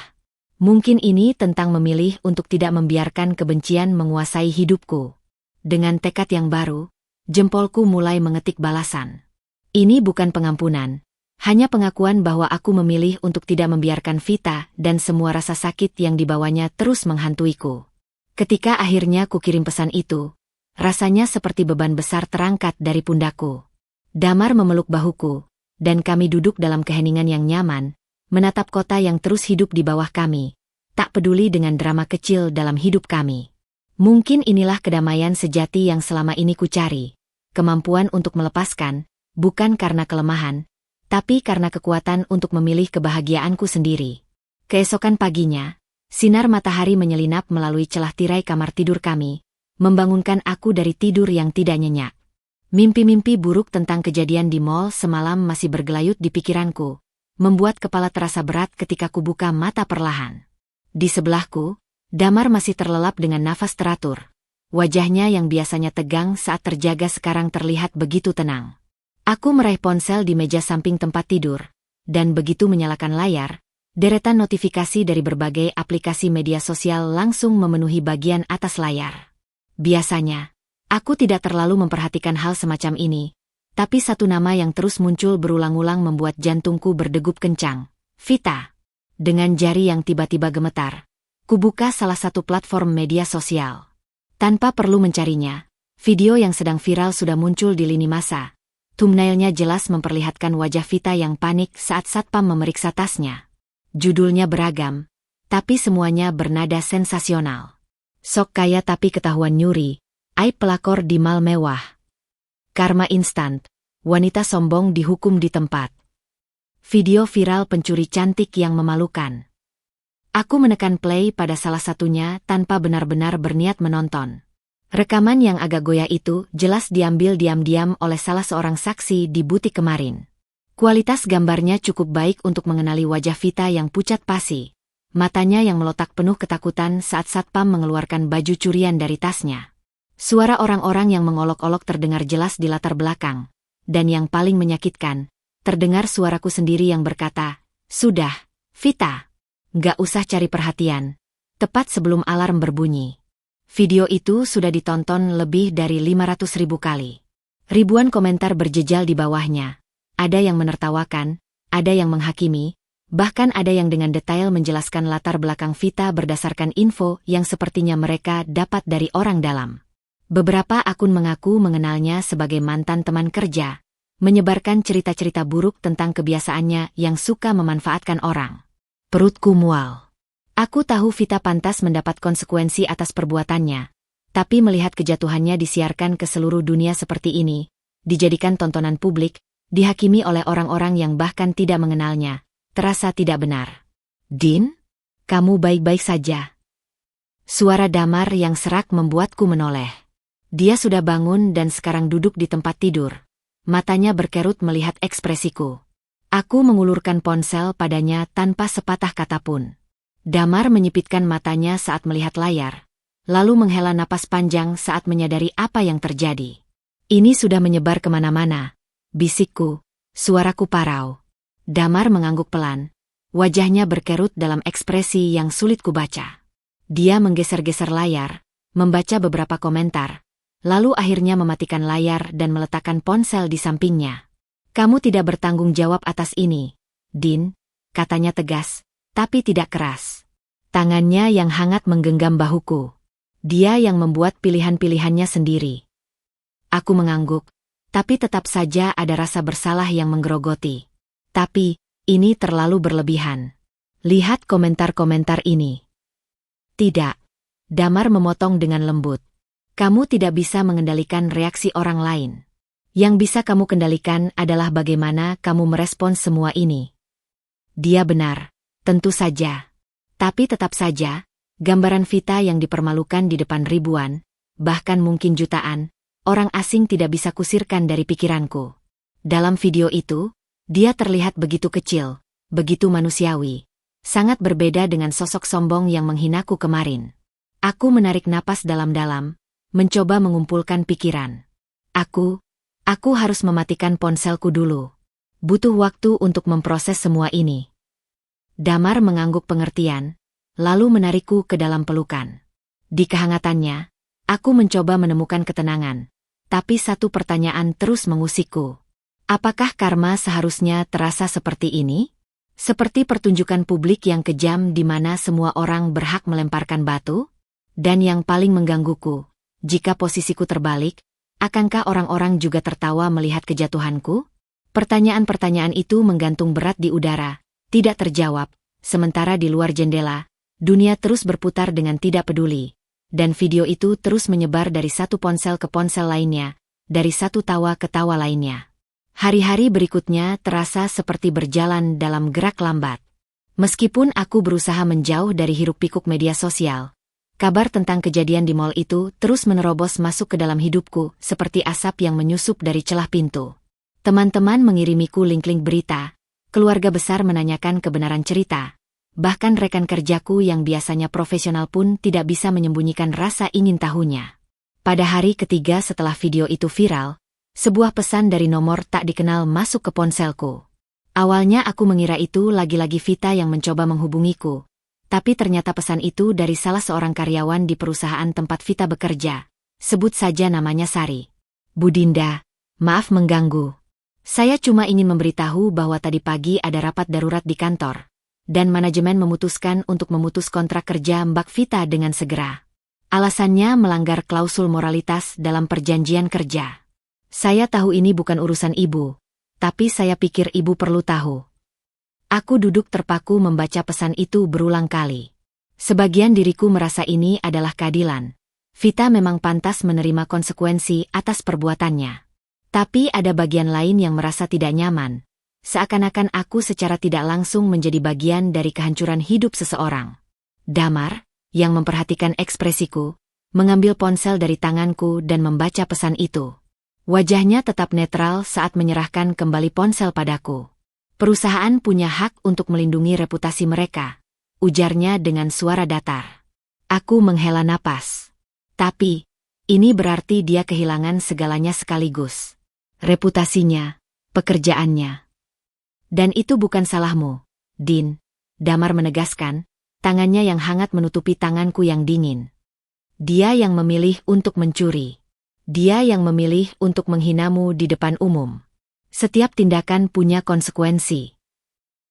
Mungkin ini tentang memilih untuk tidak membiarkan kebencian menguasai hidupku. Dengan tekad yang baru, jempolku mulai mengetik balasan. Ini bukan pengampunan. Hanya pengakuan bahwa aku memilih untuk tidak membiarkan Vita dan semua rasa sakit yang dibawanya terus menghantuiku. Ketika akhirnya kukirim pesan itu, rasanya seperti beban besar terangkat dari pundakku. Damar memeluk bahuku, dan kami duduk dalam keheningan yang nyaman, menatap kota yang terus hidup di bawah kami, tak peduli dengan drama kecil dalam hidup kami. Mungkin inilah kedamaian sejati yang selama ini kucari, kemampuan untuk melepaskan, bukan karena kelemahan, tapi karena kekuatan untuk memilih kebahagiaanku sendiri. Keesokan paginya, sinar matahari menyelinap melalui celah tirai kamar tidur kami, membangunkan aku dari tidur yang tidak nyenyak. Mimpi-mimpi buruk tentang kejadian di mall semalam masih bergelayut di pikiranku, membuat kepala terasa berat ketika kubuka mata perlahan. Di sebelahku, Damar masih terlelap dengan nafas teratur. Wajahnya yang biasanya tegang saat terjaga sekarang terlihat begitu tenang. Aku meraih ponsel di meja samping tempat tidur, dan begitu menyalakan layar, deretan notifikasi dari berbagai aplikasi media sosial langsung memenuhi bagian atas layar. Biasanya, aku tidak terlalu memperhatikan hal semacam ini, tapi satu nama yang terus muncul berulang-ulang membuat jantungku berdegup kencang. Vita. Dengan jari yang tiba-tiba gemetar, kubuka salah satu platform media sosial. Tanpa perlu mencarinya, video yang sedang viral sudah muncul di lini masa. Thumbnailnya jelas memperlihatkan wajah Vita yang panik saat satpam memeriksa tasnya. Judulnya beragam, tapi semuanya bernada sensasional. Sok kaya tapi ketahuan nyuri, aib pelakor di mal mewah. Karma instan, wanita sombong dihukum di tempat. Video viral pencuri cantik yang memalukan. Aku menekan play pada salah satunya tanpa benar-benar berniat menonton. Rekaman yang agak goyah itu jelas diambil diam-diam oleh salah seorang saksi di butik kemarin. Kualitas gambarnya cukup baik untuk mengenali wajah Vita yang pucat pasi. Matanya yang melotak penuh ketakutan saat satpam mengeluarkan baju curian dari tasnya. Suara orang-orang yang mengolok-olok terdengar jelas di latar belakang. Dan yang paling menyakitkan, terdengar suaraku sendiri yang berkata, "Sudah, Vita. Nggak usah cari perhatian." Tepat sebelum alarm berbunyi. Video itu sudah ditonton lebih dari 500.000 kali. Ribuan komentar berjejal di bawahnya. Ada yang menertawakan, ada yang menghakimi, bahkan ada yang dengan detail menjelaskan latar belakang Vita berdasarkan info yang sepertinya mereka dapat dari orang dalam. Beberapa akun mengaku mengenalnya sebagai mantan teman kerja, menyebarkan cerita-cerita buruk tentang kebiasaannya yang suka memanfaatkan orang. Perutku mual. Aku tahu Vita pantas mendapat konsekuensi atas perbuatannya, tapi melihat kejatuhannya disiarkan ke seluruh dunia seperti ini, dijadikan tontonan publik, dihakimi oleh orang-orang yang bahkan tidak mengenalnya, terasa tidak benar. "Din, kamu baik-baik saja?" Suara Damar yang serak membuatku menoleh. Dia sudah bangun dan sekarang duduk di tempat tidur. Matanya berkerut melihat ekspresiku. Aku mengulurkan ponsel padanya tanpa sepatah kata pun. Damar menyipitkan matanya saat melihat layar, lalu menghela napas panjang saat menyadari apa yang terjadi. "Ini sudah menyebar kemana-mana," bisikku, suaraku parau. Damar mengangguk pelan. Wajahnya berkerut dalam ekspresi yang sulit kubaca. Dia menggeser-geser layar, membaca beberapa komentar, lalu akhirnya mematikan layar dan meletakkan ponsel di sampingnya. "Kamu tidak bertanggung jawab atas ini, Din," katanya tegas, tapi tidak keras. Tangannya yang hangat menggenggam bahuku. Dia yang membuat pilihan-pilihannya sendiri. Aku mengangguk, tapi tetap saja ada rasa bersalah yang menggerogoti. Tapi, ini terlalu berlebihan. Lihat komentar-komentar ini. "Tidak." Damar memotong dengan lembut. "Kamu tidak bisa mengendalikan reaksi orang lain. Yang bisa kamu kendalikan adalah bagaimana kamu merespons semua ini." Dia benar, tentu saja. Tapi tetap saja, gambaran Vita yang dipermalukan di depan ribuan, bahkan mungkin jutaan, orang asing tidak bisa kusirkan dari pikiranku. Dalam video itu, dia terlihat begitu kecil, begitu manusiawi. Sangat berbeda dengan sosok sombong yang menghinaku kemarin. Aku menarik napas dalam-dalam, mencoba mengumpulkan pikiran. Aku harus mematikan ponselku dulu. Butuh waktu untuk memproses semua ini. Damar mengangguk pengertian, lalu menarikku ke dalam pelukan. Di kehangatannya, aku mencoba menemukan ketenangan, tapi satu pertanyaan terus mengusikku. Apakah karma seharusnya terasa seperti ini? Seperti pertunjukan publik yang kejam di mana semua orang berhak melemparkan batu? Dan yang paling menggangguku, jika posisiku terbalik, akankah orang-orang juga tertawa melihat kejatuhanku? Pertanyaan-pertanyaan itu menggantung berat di udara, tidak terjawab, sementara di luar jendela, dunia terus berputar dengan tidak peduli. Dan video itu terus menyebar dari satu ponsel ke ponsel lainnya, dari satu tawa ke tawa lainnya. Hari-hari berikutnya terasa seperti berjalan dalam gerak lambat. Meskipun aku berusaha menjauh dari hiruk-pikuk media sosial, kabar tentang kejadian di mal itu terus menerobos masuk ke dalam hidupku seperti asap yang menyusup dari celah pintu. Teman-teman mengirimiku link-link berita, keluarga besar menanyakan kebenaran cerita. Bahkan rekan kerjaku yang biasanya profesional pun tidak bisa menyembunyikan rasa ingin tahunya. Pada hari ketiga setelah video itu viral, sebuah pesan dari nomor tak dikenal masuk ke ponselku. Awalnya aku mengira itu lagi-lagi Vita yang mencoba menghubungiku, tapi ternyata pesan itu dari salah seorang karyawan di perusahaan tempat Vita bekerja. Sebut saja namanya Sari. "Bu Dinda, maaf mengganggu. Saya cuma ingin memberitahu bahwa tadi pagi ada rapat darurat di kantor, dan manajemen memutuskan untuk memutus kontrak kerja Mbak Vita dengan segera. Alasannya melanggar klausul moralitas dalam perjanjian kerja. Saya tahu ini bukan urusan ibu, tapi saya pikir ibu perlu tahu." Aku duduk terpaku membaca pesan itu berulang kali. Sebagian diriku merasa ini adalah keadilan. Vita memang pantas menerima konsekuensi atas perbuatannya. Tapi ada bagian lain yang merasa tidak nyaman. Seakan-akan aku secara tidak langsung menjadi bagian dari kehancuran hidup seseorang. Damar, yang memperhatikan ekspresiku, mengambil ponsel dari tanganku dan membaca pesan itu. Wajahnya tetap netral saat menyerahkan kembali ponsel padaku. Perusahaan punya hak untuk melindungi reputasi mereka, ujarnya dengan suara datar. Aku menghela napas. Tapi, ini berarti dia kehilangan segalanya sekaligus. Reputasinya, pekerjaannya. Dan itu bukan salahmu, Din, Damar menegaskan, tangannya yang hangat menutupi tanganku yang dingin. Dia yang memilih untuk mencuri. Dia yang memilih untuk menghinamu di depan umum. Setiap tindakan punya konsekuensi.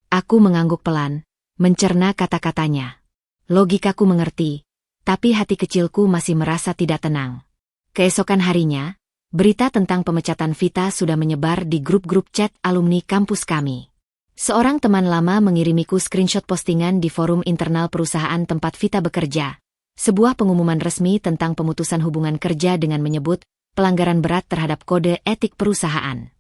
Aku mengangguk pelan, mencerna kata-katanya. Logikaku mengerti, tapi hati kecilku masih merasa tidak tenang. Keesokan harinya, berita tentang pemecatan Vita sudah menyebar di grup-grup chat alumni kampus kami. Seorang teman lama mengirimiku screenshot postingan di forum internal perusahaan tempat Vita bekerja. Sebuah pengumuman resmi tentang pemutusan hubungan kerja dengan menyebut pelanggaran berat terhadap kode etik perusahaan.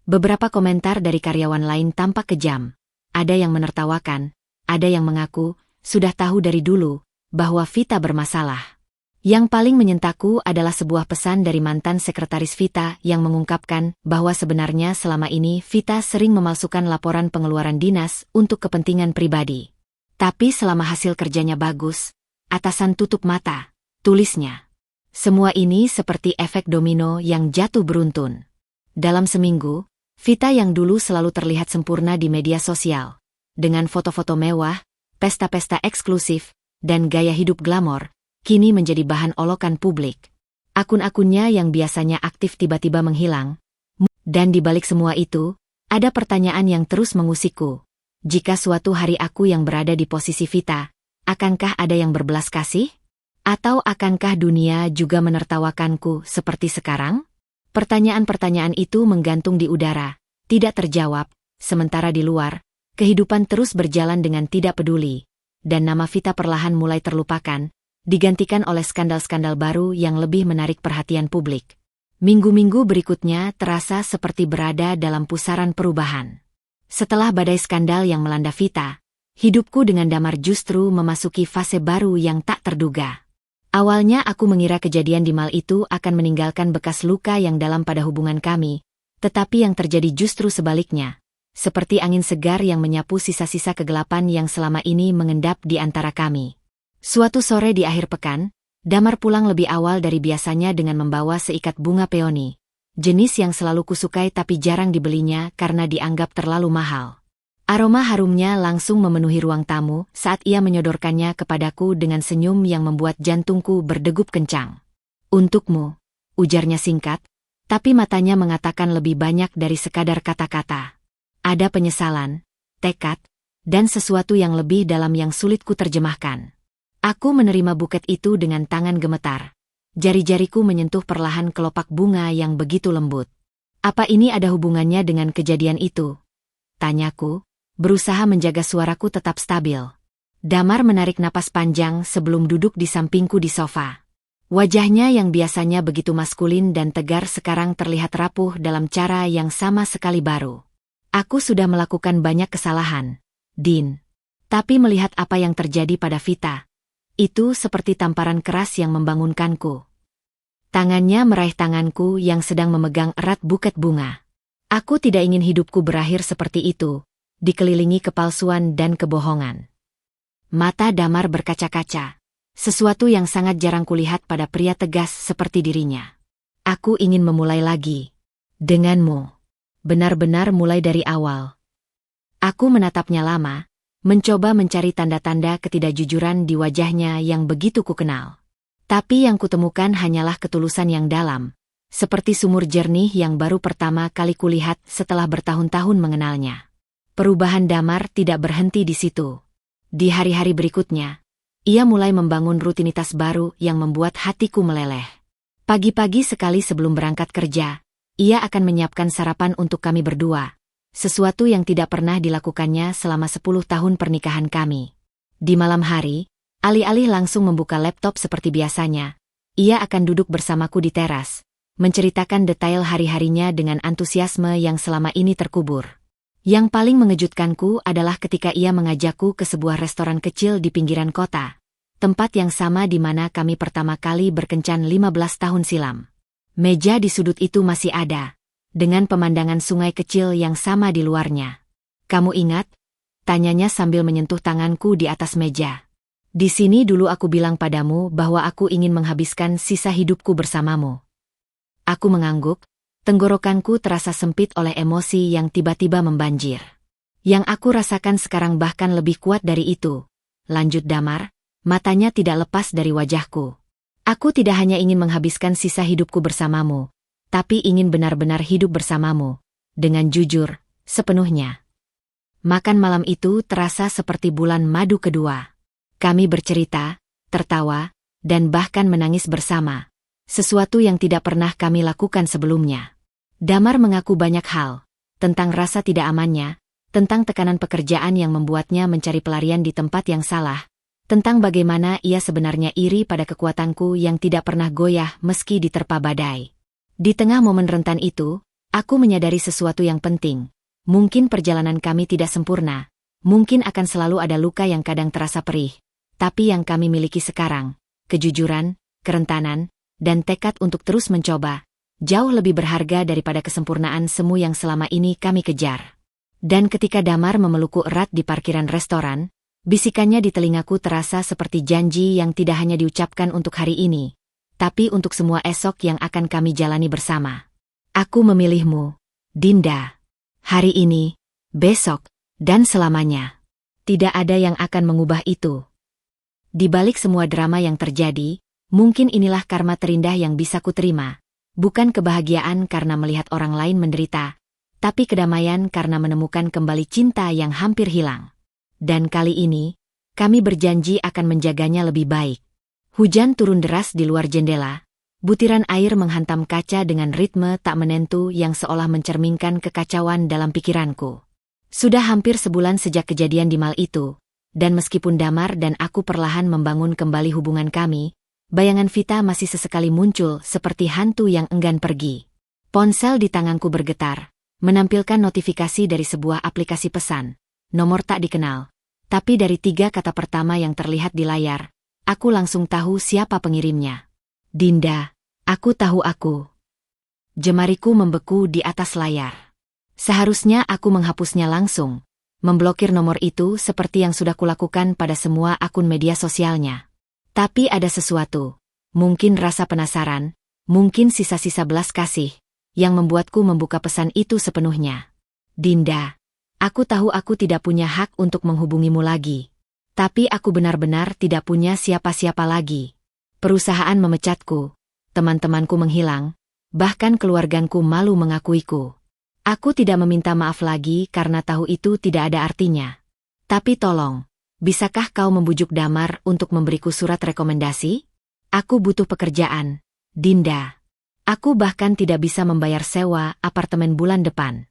Beberapa komentar dari karyawan lain tampak kejam. Ada yang menertawakan, ada yang mengaku, sudah tahu dari dulu, bahwa Vita bermasalah. Yang paling menyentakku adalah sebuah pesan dari mantan sekretaris Vita yang mengungkapkan bahwa sebenarnya selama ini Vita sering memalsukan laporan pengeluaran dinas untuk kepentingan pribadi. Tapi selama hasil kerjanya bagus, atasan tutup mata, tulisnya. Semua ini seperti efek domino yang jatuh beruntun. Dalam seminggu, Vita yang dulu selalu terlihat sempurna di media sosial, dengan foto-foto mewah, pesta-pesta eksklusif, dan gaya hidup glamor, kini menjadi bahan olokan publik. Akun-akunnya yang biasanya aktif tiba-tiba menghilang. Dan di balik semua itu, ada pertanyaan yang terus mengusikku. Jika suatu hari aku yang berada di posisi Vita, akankah ada yang berbelas kasih? Atau akankah dunia juga menertawakanku seperti sekarang? Pertanyaan-pertanyaan itu menggantung di udara, tidak terjawab, sementara di luar, kehidupan terus berjalan dengan tidak peduli, dan nama Vita perlahan mulai terlupakan, digantikan oleh skandal-skandal baru yang lebih menarik perhatian publik. Minggu-minggu berikutnya terasa seperti berada dalam pusaran perubahan. Setelah badai skandal yang melanda Vita, hidupku dengan Damar justru memasuki fase baru yang tak terduga. Awalnya aku mengira kejadian di mal itu akan meninggalkan bekas luka yang dalam pada hubungan kami, tetapi yang terjadi justru sebaliknya. Seperti angin segar yang menyapu sisa-sisa kegelapan yang selama ini mengendap di antara kami. Suatu sore di akhir pekan, Damar pulang lebih awal dari biasanya dengan membawa seikat bunga peoni, jenis yang selalu kusukai tapi jarang dibelinya karena dianggap terlalu mahal. Aroma harumnya langsung memenuhi ruang tamu saat ia menyodorkannya kepadaku dengan senyum yang membuat jantungku berdegup kencang. Untukmu, ujarnya singkat, tapi matanya mengatakan lebih banyak dari sekadar kata-kata. Ada penyesalan, tekad, dan sesuatu yang lebih dalam yang sulit ku terjemahkan. Aku menerima buket itu dengan tangan gemetar. Jari-jariku menyentuh perlahan kelopak bunga yang begitu lembut. Apa ini ada hubungannya dengan kejadian itu? Tanyaku, berusaha menjaga suaraku tetap stabil. Damar menarik napas panjang sebelum duduk di sampingku di sofa. Wajahnya yang biasanya begitu maskulin dan tegar sekarang terlihat rapuh dalam cara yang sama sekali baru. Aku sudah melakukan banyak kesalahan, Din. Tapi melihat apa yang terjadi pada Vita, itu seperti tamparan keras yang membangunkanku. Tangannya meraih tanganku yang sedang memegang erat buket bunga. Aku tidak ingin hidupku berakhir seperti itu, dikelilingi kepalsuan dan kebohongan. Mata Damar berkaca-kaca, sesuatu yang sangat jarang kulihat pada pria tegas seperti dirinya. Aku ingin memulai lagi. Denganmu. Benar-benar mulai dari awal. Aku menatapnya lama, mencoba mencari tanda-tanda ketidakjujuran di wajahnya yang begitu kukenal. Tapi yang kutemukan hanyalah ketulusan yang dalam, seperti sumur jernih yang baru pertama kali kulihat setelah bertahun-tahun mengenalnya. Perubahan Damar tidak berhenti di situ. Di hari-hari berikutnya, ia mulai membangun rutinitas baru yang membuat hatiku meleleh. Pagi-pagi sekali sebelum berangkat kerja, ia akan menyiapkan sarapan untuk kami berdua, sesuatu yang tidak pernah dilakukannya selama 10 tahun pernikahan kami. Di malam hari, Alih-alih langsung membuka laptop seperti biasanya, ia akan duduk bersamaku di teras, menceritakan detail hari-harinya dengan antusiasme yang selama ini terkubur. Yang paling mengejutkanku adalah ketika ia mengajakku ke sebuah restoran kecil di pinggiran kota, tempat yang sama di mana kami pertama kali berkencan 15 tahun silam. Meja di sudut itu masih ada, dengan pemandangan sungai kecil yang sama di luarnya. "Kamu ingat?" tanyanya sambil menyentuh tanganku di atas meja. "Di sini dulu aku bilang padamu bahwa aku ingin menghabiskan sisa hidupku bersamamu." Aku mengangguk, tenggorokanku terasa sempit oleh emosi yang tiba-tiba membanjir. "Yang aku rasakan sekarang bahkan lebih kuat dari itu," lanjut Damar, matanya tidak lepas dari wajahku. "Aku tidak hanya ingin menghabiskan sisa hidupku bersamamu, tapi ingin benar-benar hidup bersamamu, dengan jujur, sepenuhnya." Makan malam itu terasa seperti bulan madu kedua. Kami bercerita, tertawa, dan bahkan menangis bersama. Sesuatu yang tidak pernah kami lakukan sebelumnya. Damar mengaku banyak hal, tentang rasa tidak amannya, tentang tekanan pekerjaan yang membuatnya mencari pelarian di tempat yang salah, tentang bagaimana ia sebenarnya iri pada kekuatanku yang tidak pernah goyah meski diterpa badai. Di tengah momen rentan itu, aku menyadari sesuatu yang penting. Mungkin perjalanan kami tidak sempurna, mungkin akan selalu ada luka yang kadang terasa perih, tapi yang kami miliki sekarang, kejujuran, kerentanan, dan tekad untuk terus mencoba, jauh lebih berharga daripada kesempurnaan semu yang selama ini kami kejar. Dan ketika Damar memelukku erat di parkiran restoran, bisikannya di telingaku terasa seperti janji yang tidak hanya diucapkan untuk hari ini, tapi untuk semua esok yang akan kami jalani bersama. "Aku memilihmu, Dinda. Hari ini, besok, dan selamanya. Tidak ada yang akan mengubah itu." Di balik semua drama yang terjadi, mungkin inilah karma terindah yang bisa kuterima. Bukan kebahagiaan karena melihat orang lain menderita, tapi kedamaian karena menemukan kembali cinta yang hampir hilang. Dan kali ini, kami berjanji akan menjaganya lebih baik. Hujan turun deras di luar jendela. Butiran air menghantam kaca dengan ritme tak menentu yang seolah mencerminkan kekacauan dalam pikiranku. Sudah hampir sebulan sejak kejadian di mal itu, dan meskipun Damar dan aku perlahan membangun kembali hubungan kami, bayangan Vita masih sesekali muncul seperti hantu yang enggan pergi. Ponsel di tanganku bergetar, menampilkan notifikasi dari sebuah aplikasi pesan, nomor tak dikenal. Tapi dari 3 kata pertama yang terlihat di layar, aku langsung tahu siapa pengirimnya. "Dinda, aku tahu aku." Jemariku membeku di atas layar. Seharusnya aku menghapusnya langsung, memblokir nomor itu seperti yang sudah kulakukan pada semua akun media sosialnya. Tapi ada sesuatu, mungkin rasa penasaran, mungkin sisa-sisa belas kasih, yang membuatku membuka pesan itu sepenuhnya. "Dinda, aku tahu aku tidak punya hak untuk menghubungimu lagi. Tapi aku benar-benar tidak punya siapa-siapa lagi. Perusahaan memecatku, teman-temanku menghilang, bahkan keluargaku malu mengakuiku. Aku tidak meminta maaf lagi karena tahu itu tidak ada artinya. Tapi tolong, bisakah kau membujuk Damar untuk memberiku surat rekomendasi? Aku butuh pekerjaan, Dinda. Aku bahkan tidak bisa membayar sewa apartemen bulan depan."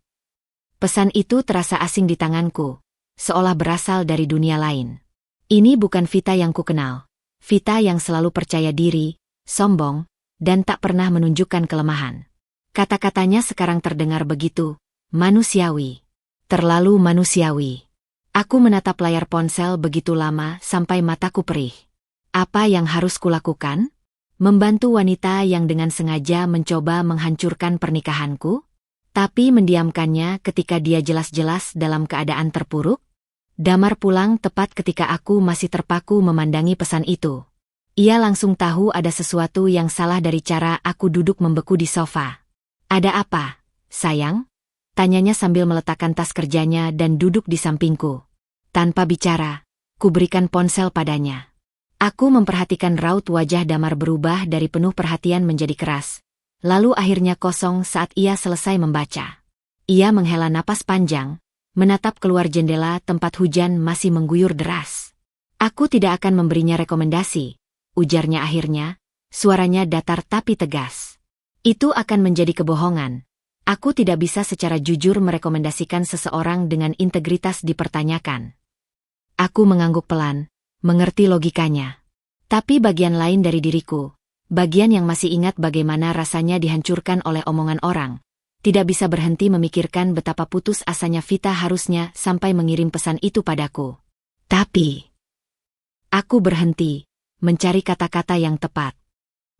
Pesan itu terasa asing di tanganku, seolah berasal dari dunia lain. Ini bukan Vita yang kukenal. Vita yang selalu percaya diri, sombong, dan tak pernah menunjukkan kelemahan. Kata-katanya sekarang terdengar begitu manusiawi. Terlalu manusiawi. Aku menatap layar ponsel begitu lama sampai mataku perih. Apa yang harus kulakukan? Membantu wanita yang dengan sengaja mencoba menghancurkan pernikahanku? Tapi mendiamkannya ketika dia jelas-jelas dalam keadaan terpuruk? Damar pulang tepat ketika aku masih terpaku memandangi pesan itu. Ia langsung tahu ada sesuatu yang salah dari cara aku duduk membeku di sofa. "Ada apa, sayang?" tanyanya sambil meletakkan tas kerjanya dan duduk di sampingku. Tanpa bicara, ku berikan ponsel padanya. Aku memperhatikan raut wajah Damar berubah dari penuh perhatian menjadi keras, lalu akhirnya kosong saat ia selesai membaca. Ia menghela napas panjang, menatap keluar jendela tempat hujan masih mengguyur deras. "Aku tidak akan memberinya rekomendasi," ujarnya akhirnya, suaranya datar tapi tegas. "Itu akan menjadi kebohongan. Aku tidak bisa secara jujur merekomendasikan seseorang dengan integritas dipertanyakan." Aku mengangguk pelan, mengerti logikanya. Tapi bagian lain dari diriku, bagian yang masih ingat bagaimana rasanya dihancurkan oleh omongan orang, tidak bisa berhenti memikirkan betapa putus asanya Vita harusnya sampai mengirim pesan itu padaku. Tapi aku berhenti, mencari kata-kata yang tepat.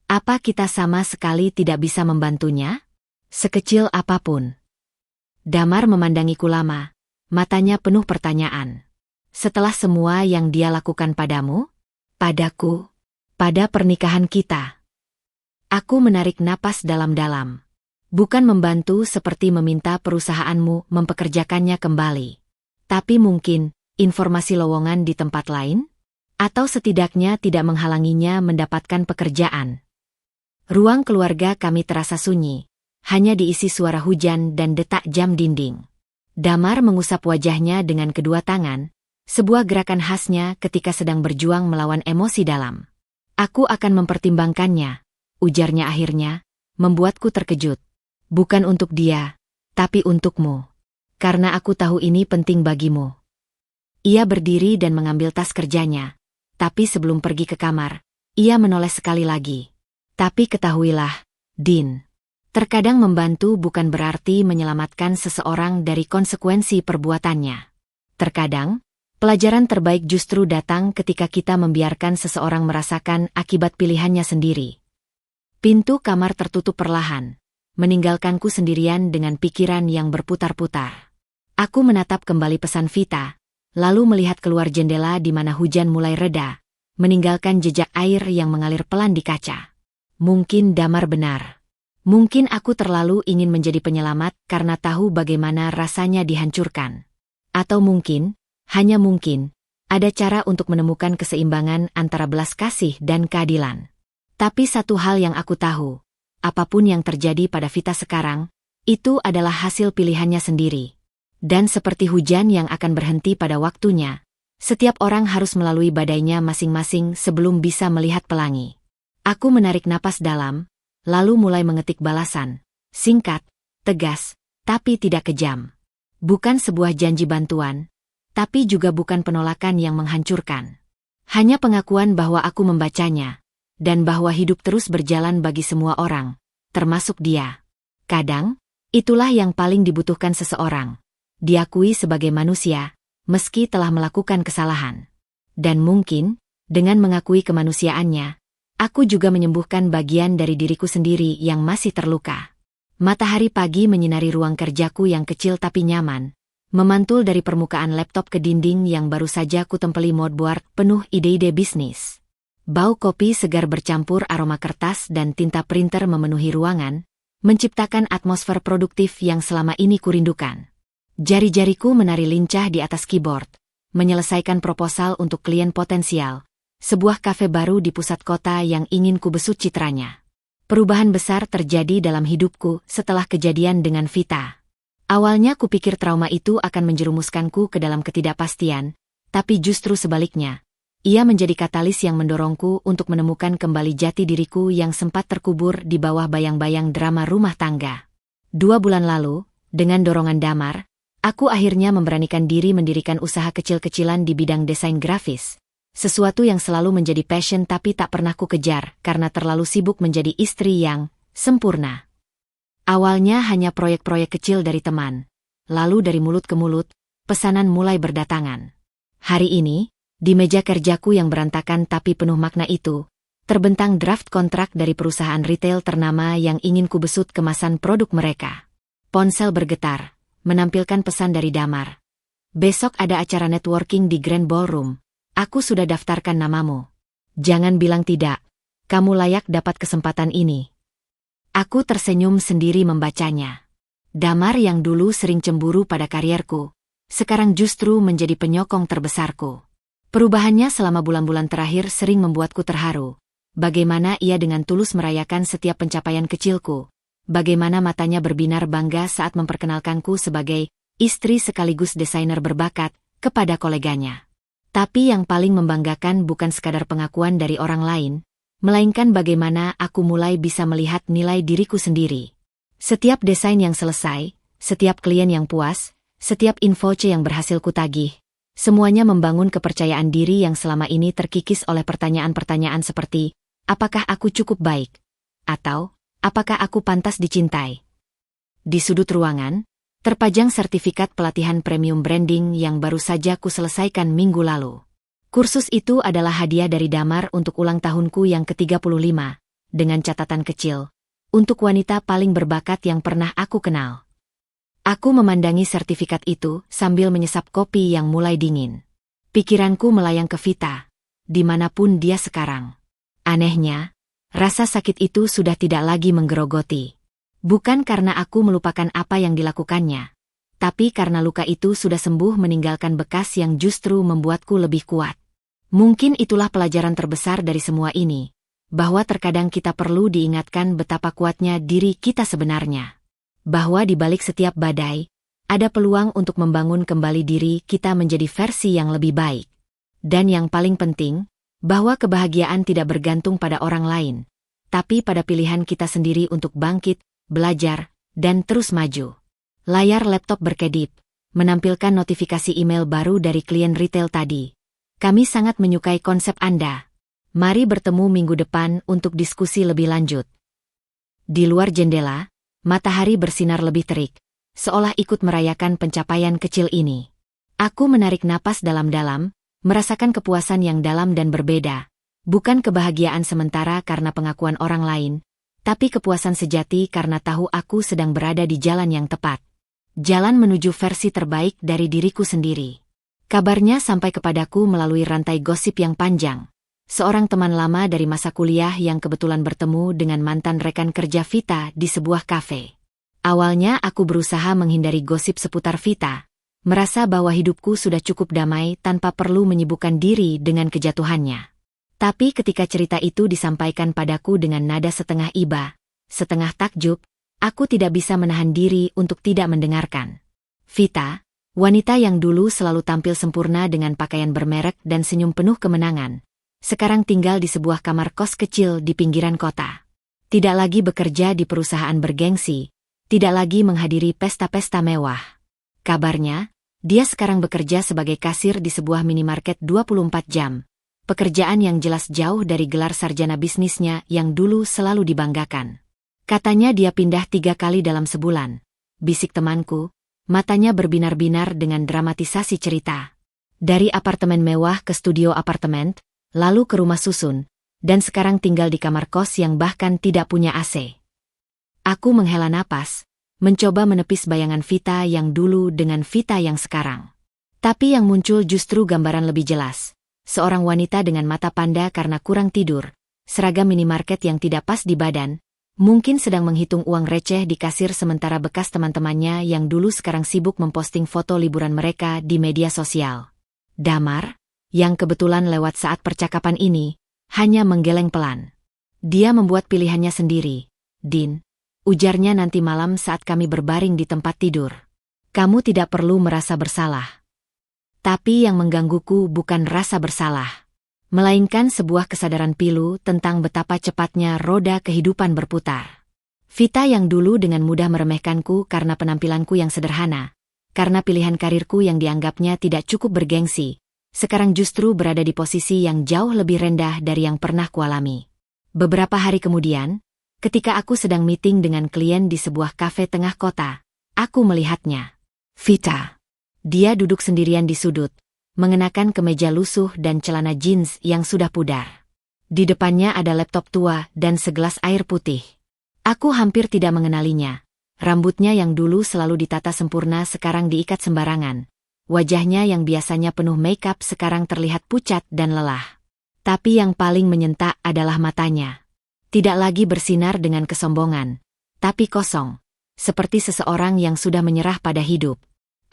Apa kita sama sekali tidak bisa membantunya? Sekecil apapun. Damar memandangiku lama, matanya penuh pertanyaan. Setelah semua yang dia lakukan padamu? Padaku? Pada pernikahan kita? Aku menarik napas dalam-dalam. Bukan membantu seperti meminta perusahaanmu mempekerjakannya kembali. Tapi mungkin, informasi lowongan di tempat lain? Atau setidaknya tidak menghalanginya mendapatkan pekerjaan. Ruang keluarga kami terasa sunyi, hanya diisi suara hujan dan detak jam dinding. Damar mengusap wajahnya dengan kedua tangan, sebuah gerakan khasnya ketika sedang berjuang melawan emosi dalam. Aku akan mempertimbangkannya, ujarnya akhirnya, membuatku terkejut. Bukan untuk dia, tapi untukmu. Karena aku tahu ini penting bagimu. Ia berdiri dan mengambil tas kerjanya. Tapi sebelum pergi ke kamar, ia menoleh sekali lagi. Tapi ketahuilah, Din. Terkadang membantu bukan berarti menyelamatkan seseorang dari konsekuensi perbuatannya. Terkadang, pelajaran terbaik justru datang ketika kita membiarkan seseorang merasakan akibat pilihannya sendiri. Pintu kamar tertutup perlahan, meninggalkanku sendirian dengan pikiran yang berputar-putar. Aku menatap kembali pesan Vita, lalu melihat keluar jendela di mana hujan mulai reda, meninggalkan jejak air yang mengalir pelan di kaca. Mungkin Damar benar. Mungkin aku terlalu ingin menjadi penyelamat karena tahu bagaimana rasanya dihancurkan. Atau mungkin, hanya mungkin, ada cara untuk menemukan keseimbangan antara belas kasih dan keadilan. Tapi satu hal yang aku tahu, apapun yang terjadi pada Vita sekarang, itu adalah hasil pilihannya sendiri. Dan seperti hujan yang akan berhenti pada waktunya, setiap orang harus melalui badainya masing-masing sebelum bisa melihat pelangi. Aku menarik napas dalam, lalu mulai mengetik balasan. Singkat, tegas, tapi tidak kejam. Bukan sebuah janji bantuan, tapi juga bukan penolakan yang menghancurkan. Hanya pengakuan bahwa aku membacanya, dan bahwa hidup terus berjalan bagi semua orang, termasuk dia. Kadang, itulah yang paling dibutuhkan seseorang. Diakui sebagai manusia, meski telah melakukan kesalahan. Dan mungkin, dengan mengakui kemanusiaannya, aku juga menyembuhkan bagian dari diriku sendiri yang masih terluka. Matahari pagi menyinari ruang kerjaku yang kecil tapi nyaman, memantul dari permukaan laptop ke dinding yang baru saja kutempeli moodboard penuh ide-ide bisnis. Bau kopi segar bercampur aroma kertas dan tinta printer memenuhi ruangan, menciptakan atmosfer produktif yang selama ini kurindukan. Jari-jariku menari lincah di atas keyboard, menyelesaikan proposal untuk klien potensial, sebuah kafe baru di pusat kota yang ingin kubesut citranya. Perubahan besar terjadi dalam hidupku setelah kejadian dengan Vita. Awalnya kupikir trauma itu akan menjerumuskanku ke dalam ketidakpastian, tapi justru sebaliknya. Ia menjadi katalis yang mendorongku untuk menemukan kembali jati diriku yang sempat terkubur di bawah bayang-bayang drama rumah tangga. 2 bulan lalu, dengan dorongan Damar, aku akhirnya memberanikan diri mendirikan usaha kecil-kecilan di bidang desain grafis. Sesuatu yang selalu menjadi passion tapi tak pernah ku kejar karena terlalu sibuk menjadi istri yang sempurna. Awalnya hanya proyek-proyek kecil dari teman. Lalu dari mulut ke mulut, pesanan mulai berdatangan. Hari ini, di meja kerjaku yang berantakan tapi penuh makna itu, terbentang draft kontrak dari perusahaan retail ternama yang ingin kubesut kemasan produk mereka. Ponsel bergetar, menampilkan pesan dari Damar. Besok ada acara networking di Grand Ballroom. Aku sudah daftarkan namamu. Jangan bilang tidak. Kamu layak dapat kesempatan ini. Aku tersenyum sendiri membacanya. Damar yang dulu sering cemburu pada karierku, sekarang justru menjadi penyokong terbesarku. Perubahannya selama bulan-bulan terakhir sering membuatku terharu. Bagaimana ia dengan tulus merayakan setiap pencapaian kecilku. Bagaimana matanya berbinar bangga saat memperkenalkanku sebagai istri sekaligus desainer berbakat kepada koleganya. Tapi yang paling membanggakan bukan sekadar pengakuan dari orang lain, melainkan bagaimana aku mulai bisa melihat nilai diriku sendiri. Setiap desain yang selesai, setiap klien yang puas, setiap info C yang berhasil kutagih, Semuanya membangun kepercayaan diri yang selama ini terkikis oleh pertanyaan-pertanyaan seperti, apakah aku cukup baik? Atau, apakah aku pantas dicintai? Di sudut ruangan, terpajang sertifikat pelatihan premium branding yang baru saja ku selesaikan minggu lalu. Kursus itu adalah hadiah dari Damar untuk ulang tahunku yang ke-35, dengan catatan kecil, untuk wanita paling berbakat yang pernah aku kenal. Aku memandangi sertifikat itu sambil menyesap kopi yang mulai dingin. Pikiranku melayang ke Vita, dimanapun dia sekarang. Anehnya, rasa sakit itu sudah tidak lagi menggerogoti. Bukan karena aku melupakan apa yang dilakukannya, tapi karena luka itu sudah sembuh meninggalkan bekas yang justru membuatku lebih kuat. Mungkin itulah pelajaran terbesar dari semua ini, bahwa terkadang kita perlu diingatkan betapa kuatnya diri kita sebenarnya. Bahwa di balik setiap badai, ada peluang untuk membangun kembali diri kita menjadi versi yang lebih baik. Dan yang paling penting, bahwa kebahagiaan tidak bergantung pada orang lain, tapi pada pilihan kita sendiri untuk bangkit, belajar, dan terus maju. Layar laptop berkedip, menampilkan notifikasi email baru dari klien retail tadi. Kami sangat menyukai konsep Anda. Mari bertemu minggu depan untuk diskusi lebih lanjut. Di luar jendela, matahari bersinar lebih terik, seolah ikut merayakan pencapaian kecil ini. Aku menarik napas dalam-dalam, merasakan kepuasan yang dalam dan berbeda. Bukan kebahagiaan sementara karena pengakuan orang lain, tapi kepuasan sejati karena tahu aku sedang berada di jalan yang tepat. Jalan menuju versi terbaik dari diriku sendiri. Kabarnya sampai kepadaku melalui rantai gosip yang panjang. Seorang teman lama dari masa kuliah yang kebetulan bertemu dengan mantan rekan kerja Vita di sebuah kafe. Awalnya aku berusaha menghindari gosip seputar Vita, merasa bahwa hidupku sudah cukup damai tanpa perlu menyibukkan diri dengan kejatuhannya. Tapi ketika cerita itu disampaikan padaku dengan nada setengah iba, setengah takjub, aku tidak bisa menahan diri untuk tidak mendengarkan. Vita, wanita yang dulu selalu tampil sempurna dengan pakaian bermerek dan senyum penuh kemenangan, sekarang tinggal di sebuah kamar kos kecil di pinggiran kota. Tidak lagi bekerja di perusahaan bergengsi, tidak lagi menghadiri pesta-pesta mewah. Kabarnya, dia sekarang bekerja sebagai kasir di sebuah minimarket 24 jam. Pekerjaan yang jelas jauh dari gelar sarjana bisnisnya yang dulu selalu dibanggakan. Katanya dia pindah 3 kali dalam sebulan. Bisik temanku, matanya berbinar-binar dengan dramatisasi cerita. Dari apartemen mewah ke studio apartemen, lalu ke rumah susun, dan sekarang tinggal di kamar kos yang bahkan tidak punya AC. Aku menghela napas, mencoba menepis bayangan Vita yang dulu dengan Vita yang sekarang. Tapi yang muncul justru gambaran lebih jelas. Seorang wanita dengan mata panda karena kurang tidur, seragam minimarket yang tidak pas di badan, mungkin sedang menghitung uang receh di kasir sementara bekas teman-temannya yang dulu sekarang sibuk memposting foto liburan mereka di media sosial. Damar, yang kebetulan lewat saat percakapan ini, hanya menggeleng pelan. Dia membuat pilihannya sendiri. Din, ujarnya nanti malam saat kami berbaring di tempat tidur. Kamu tidak perlu merasa bersalah. Tapi yang menggangguku bukan rasa bersalah, melainkan sebuah kesadaran pilu tentang betapa cepatnya roda kehidupan berputar. Vita yang dulu dengan mudah meremehkanku karena penampilanku yang sederhana, karena pilihan karirku yang dianggapnya tidak cukup bergengsi, sekarang justru berada di posisi yang jauh lebih rendah dari yang pernah kualami. Beberapa hari kemudian, ketika aku sedang meeting dengan klien di sebuah kafe tengah kota, aku melihatnya. Vita. Dia duduk sendirian di sudut, mengenakan kemeja lusuh dan celana jeans yang sudah pudar. Di depannya ada laptop tua dan segelas air putih. Aku hampir tidak mengenalinya. Rambutnya yang dulu selalu ditata sempurna sekarang diikat sembarangan. Wajahnya yang biasanya penuh makeup sekarang terlihat pucat dan lelah. Tapi yang paling menyentak adalah matanya. Tidak lagi bersinar dengan kesombongan, tapi kosong. Seperti seseorang yang sudah menyerah pada hidup.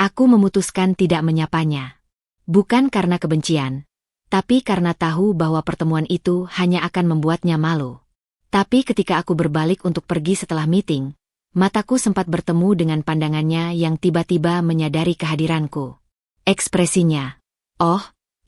Aku memutuskan tidak menyapanya. Bukan karena kebencian, tapi karena tahu bahwa pertemuan itu hanya akan membuatnya malu. Tapi ketika aku berbalik untuk pergi setelah meeting, mataku sempat bertemu dengan pandangannya yang tiba-tiba menyadari kehadiranku. Ekspresinya,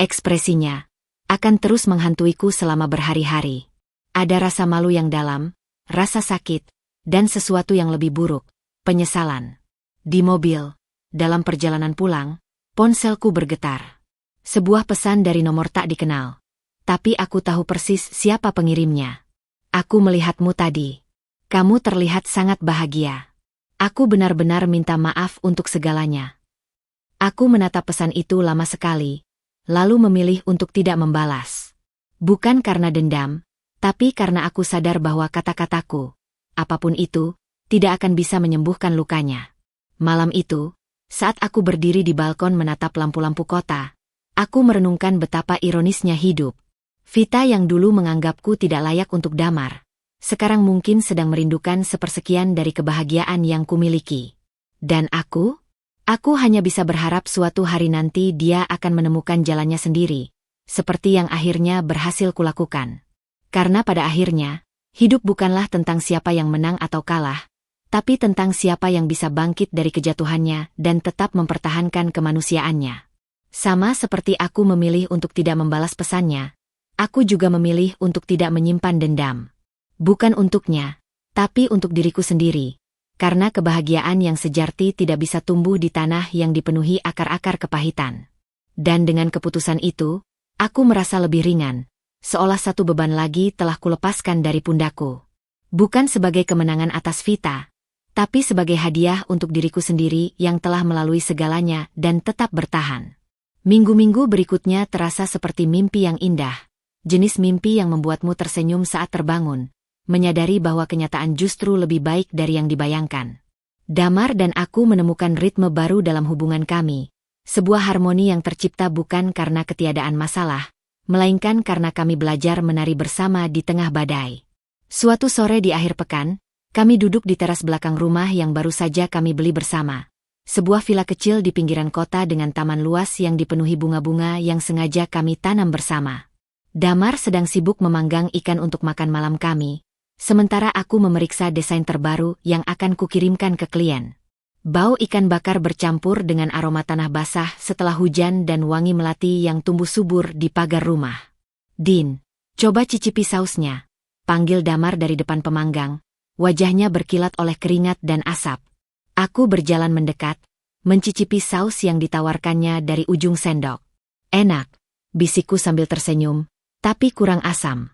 ekspresinya, akan terus menghantuiku selama berhari-hari. Ada rasa malu yang dalam, rasa sakit, dan sesuatu yang lebih buruk, penyesalan. Di mobil, dalam perjalanan pulang, ponselku bergetar. Sebuah pesan dari nomor tak dikenal. Tapi aku tahu persis siapa pengirimnya. Aku melihatmu tadi. Kamu terlihat sangat bahagia. Aku benar-benar minta maaf untuk segalanya. Aku menatap pesan itu lama sekali, lalu memilih untuk tidak membalas. Bukan karena dendam, tapi karena aku sadar bahwa kata-kataku, apapun itu, tidak akan bisa menyembuhkan lukanya. Malam itu, saat aku berdiri di balkon menatap lampu-lampu kota, aku merenungkan betapa ironisnya hidup. Vita yang dulu menganggapku tidak layak untuk damar, sekarang mungkin sedang merindukan sepersekian dari kebahagiaan yang kumiliki. Dan aku hanya bisa berharap suatu hari nanti dia akan menemukan jalannya sendiri, seperti yang akhirnya berhasil kulakukan. Karena pada akhirnya, hidup bukanlah tentang siapa yang menang atau kalah, tapi tentang siapa yang bisa bangkit dari kejatuhannya dan tetap mempertahankan kemanusiaannya. Sama seperti aku memilih untuk tidak membalas pesannya, aku juga memilih untuk tidak menyimpan dendam. Bukan untuknya, tapi untuk diriku sendiri. Karena kebahagiaan yang sejati tidak bisa tumbuh di tanah yang dipenuhi akar-akar kepahitan. Dan dengan keputusan itu, aku merasa lebih ringan, seolah satu beban lagi telah kulepaskan dari pundakku. Bukan sebagai kemenangan atas Vita, tapi sebagai hadiah untuk diriku sendiri yang telah melalui segalanya dan tetap bertahan. Minggu-minggu berikutnya terasa seperti mimpi yang indah, jenis mimpi yang membuatmu tersenyum saat terbangun, menyadari bahwa kenyataan justru lebih baik dari yang dibayangkan. Damar dan aku menemukan ritme baru dalam hubungan kami, sebuah harmoni yang tercipta bukan karena ketiadaan masalah, melainkan karena kami belajar menari bersama di tengah badai. Suatu sore di akhir pekan, kami duduk di teras belakang rumah yang baru saja kami beli bersama. Sebuah villa kecil di pinggiran kota dengan taman luas yang dipenuhi bunga-bunga yang sengaja kami tanam bersama. Damar sedang sibuk memanggang ikan untuk makan malam kami, sementara aku memeriksa desain terbaru yang akan kukirimkan ke klien. Bau ikan bakar bercampur dengan aroma tanah basah setelah hujan dan wangi melati yang tumbuh subur di pagar rumah. "Din, coba cicipi sausnya," panggil Damar dari depan pemanggang, wajahnya berkilat oleh keringat dan asap. Aku berjalan mendekat, mencicipi saus yang ditawarkannya dari ujung sendok. "Enak," bisikku sambil tersenyum, "tapi kurang asam."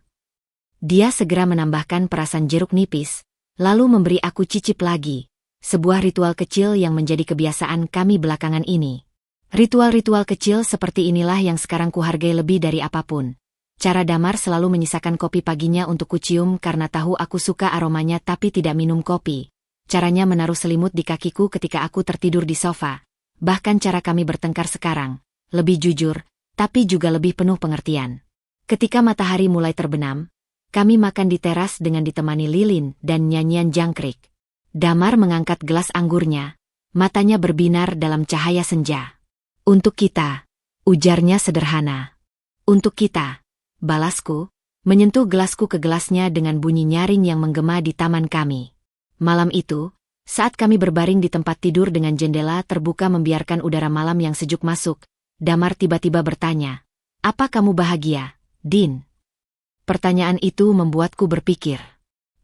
Dia segera menambahkan perasan jeruk nipis, lalu memberi aku cicip lagi, sebuah ritual kecil yang menjadi kebiasaan kami belakangan ini. Ritual-ritual kecil seperti inilah yang sekarang kuhargai lebih dari apapun. Cara Damar selalu menyisakan kopi paginya untuk kucium karena tahu aku suka aromanya tapi tidak minum kopi. Caranya menaruh selimut di kakiku ketika aku tertidur di sofa. Bahkan cara kami bertengkar sekarang, lebih jujur, tapi juga lebih penuh pengertian. Ketika matahari mulai terbenam, kami makan di teras dengan ditemani lilin dan nyanyian jangkrik. Damar mengangkat gelas anggurnya, matanya berbinar dalam cahaya senja. "Untuk kita," ujarnya sederhana. "Untuk kita," balasku, menyentuh gelasku ke gelasnya dengan bunyi nyaring yang menggema di taman kami. Malam itu, saat kami berbaring di tempat tidur dengan jendela terbuka membiarkan udara malam yang sejuk masuk, Damar tiba-tiba bertanya, "Apa kamu bahagia, Din?" Pertanyaan itu membuatku berpikir.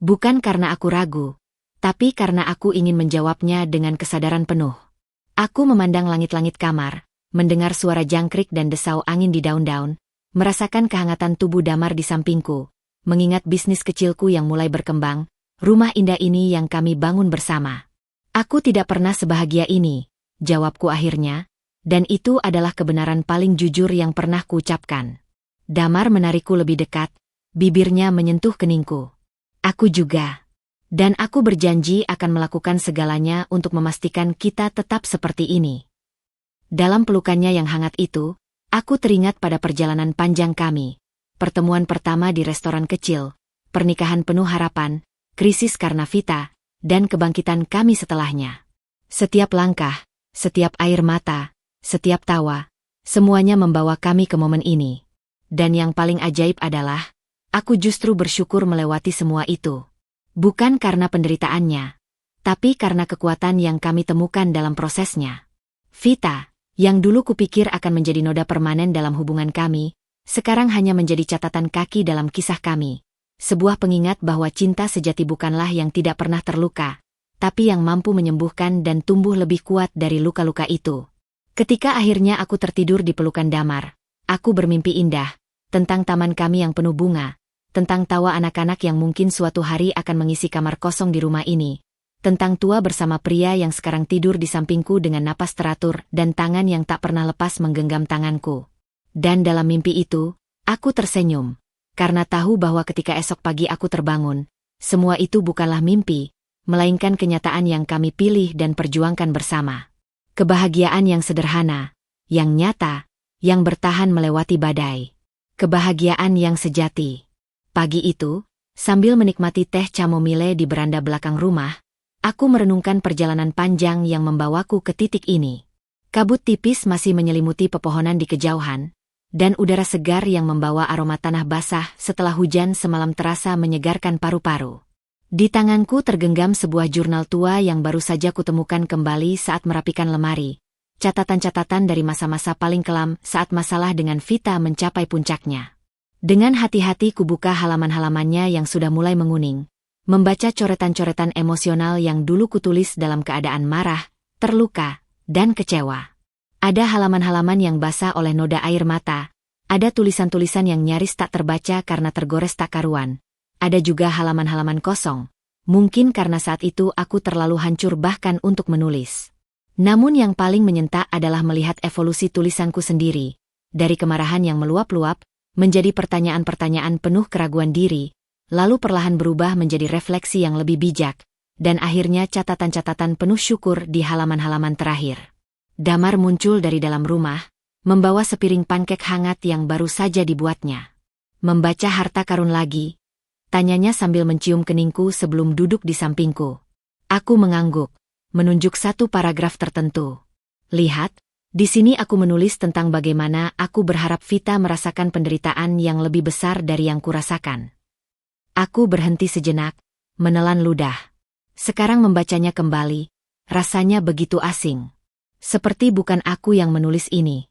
Bukan karena aku ragu, tapi karena aku ingin menjawabnya dengan kesadaran penuh. Aku memandang langit-langit kamar, mendengar suara jangkrik dan desau angin di daun-daun, merasakan kehangatan tubuh Damar di sampingku, mengingat bisnis kecilku yang mulai berkembang, rumah indah ini yang kami bangun bersama. "Aku tidak pernah sebahagia ini," jawabku akhirnya, dan itu adalah kebenaran paling jujur yang pernah kuucapkan. Damar menarikku lebih dekat, bibirnya menyentuh keningku. "Aku juga. Dan aku berjanji akan melakukan segalanya untuk memastikan kita tetap seperti ini." Dalam pelukannya yang hangat itu, aku teringat pada perjalanan panjang kami. Pertemuan pertama di restoran kecil, pernikahan penuh harapan, krisis karena Vita, dan kebangkitan kami setelahnya. Setiap langkah, setiap air mata, setiap tawa, semuanya membawa kami ke momen ini. Dan yang paling ajaib adalah, aku justru bersyukur melewati semua itu. Bukan karena penderitaannya, tapi karena kekuatan yang kami temukan dalam prosesnya. Vita, yang dulu kupikir akan menjadi noda permanen dalam hubungan kami, sekarang hanya menjadi catatan kaki dalam kisah kami. Sebuah pengingat bahwa cinta sejati bukanlah yang tidak pernah terluka, tapi yang mampu menyembuhkan dan tumbuh lebih kuat dari luka-luka itu. Ketika akhirnya aku tertidur di pelukan Damar, aku bermimpi indah, tentang taman kami yang penuh bunga, tentang tawa anak-anak yang mungkin suatu hari akan mengisi kamar kosong di rumah ini, tentang tua bersama pria yang sekarang tidur di sampingku dengan napas teratur dan tangan yang tak pernah lepas menggenggam tanganku. Dan dalam mimpi itu, aku tersenyum, karena tahu bahwa ketika esok pagi aku terbangun, semua itu bukanlah mimpi, melainkan kenyataan yang kami pilih dan perjuangkan bersama. Kebahagiaan yang sederhana, yang nyata, yang bertahan melewati badai. Kebahagiaan yang sejati. Pagi itu, sambil menikmati teh chamomile di beranda belakang rumah, aku merenungkan perjalanan panjang yang membawaku ke titik ini. Kabut tipis masih menyelimuti pepohonan di kejauhan, dan udara segar yang membawa aroma tanah basah setelah hujan semalam terasa menyegarkan paru-paru. Di tanganku tergenggam sebuah jurnal tua yang baru saja kutemukan kembali saat merapikan lemari. Catatan-catatan dari masa-masa paling kelam saat masalah dengan Vita mencapai puncaknya. Dengan hati-hati kubuka halaman-halamannya yang sudah mulai menguning, membaca coretan-coretan emosional yang dulu kutulis dalam keadaan marah, terluka, dan kecewa. Ada halaman-halaman yang basah oleh noda air mata, ada tulisan-tulisan yang nyaris tak terbaca karena tergores tak karuan. Ada juga halaman-halaman kosong, mungkin karena saat itu aku terlalu hancur bahkan untuk menulis. Namun yang paling menyentak adalah melihat evolusi tulisanku sendiri, dari kemarahan yang meluap-luap, menjadi pertanyaan-pertanyaan penuh keraguan diri, lalu perlahan berubah menjadi refleksi yang lebih bijak, dan akhirnya catatan-catatan penuh syukur di halaman-halaman terakhir. Damar muncul dari dalam rumah, membawa sepiring pankek hangat yang baru saja dibuatnya. Membaca harta karun lagi, tanyanya sambil mencium keningku sebelum duduk di sampingku. Aku mengangguk, menunjuk satu paragraf tertentu. Lihat, di sini aku menulis tentang bagaimana aku berharap Vita merasakan penderitaan yang lebih besar dari yang kurasakan. Aku berhenti sejenak, menelan ludah. Sekarang membacanya kembali, rasanya begitu asing. Seperti bukan aku yang menulis ini.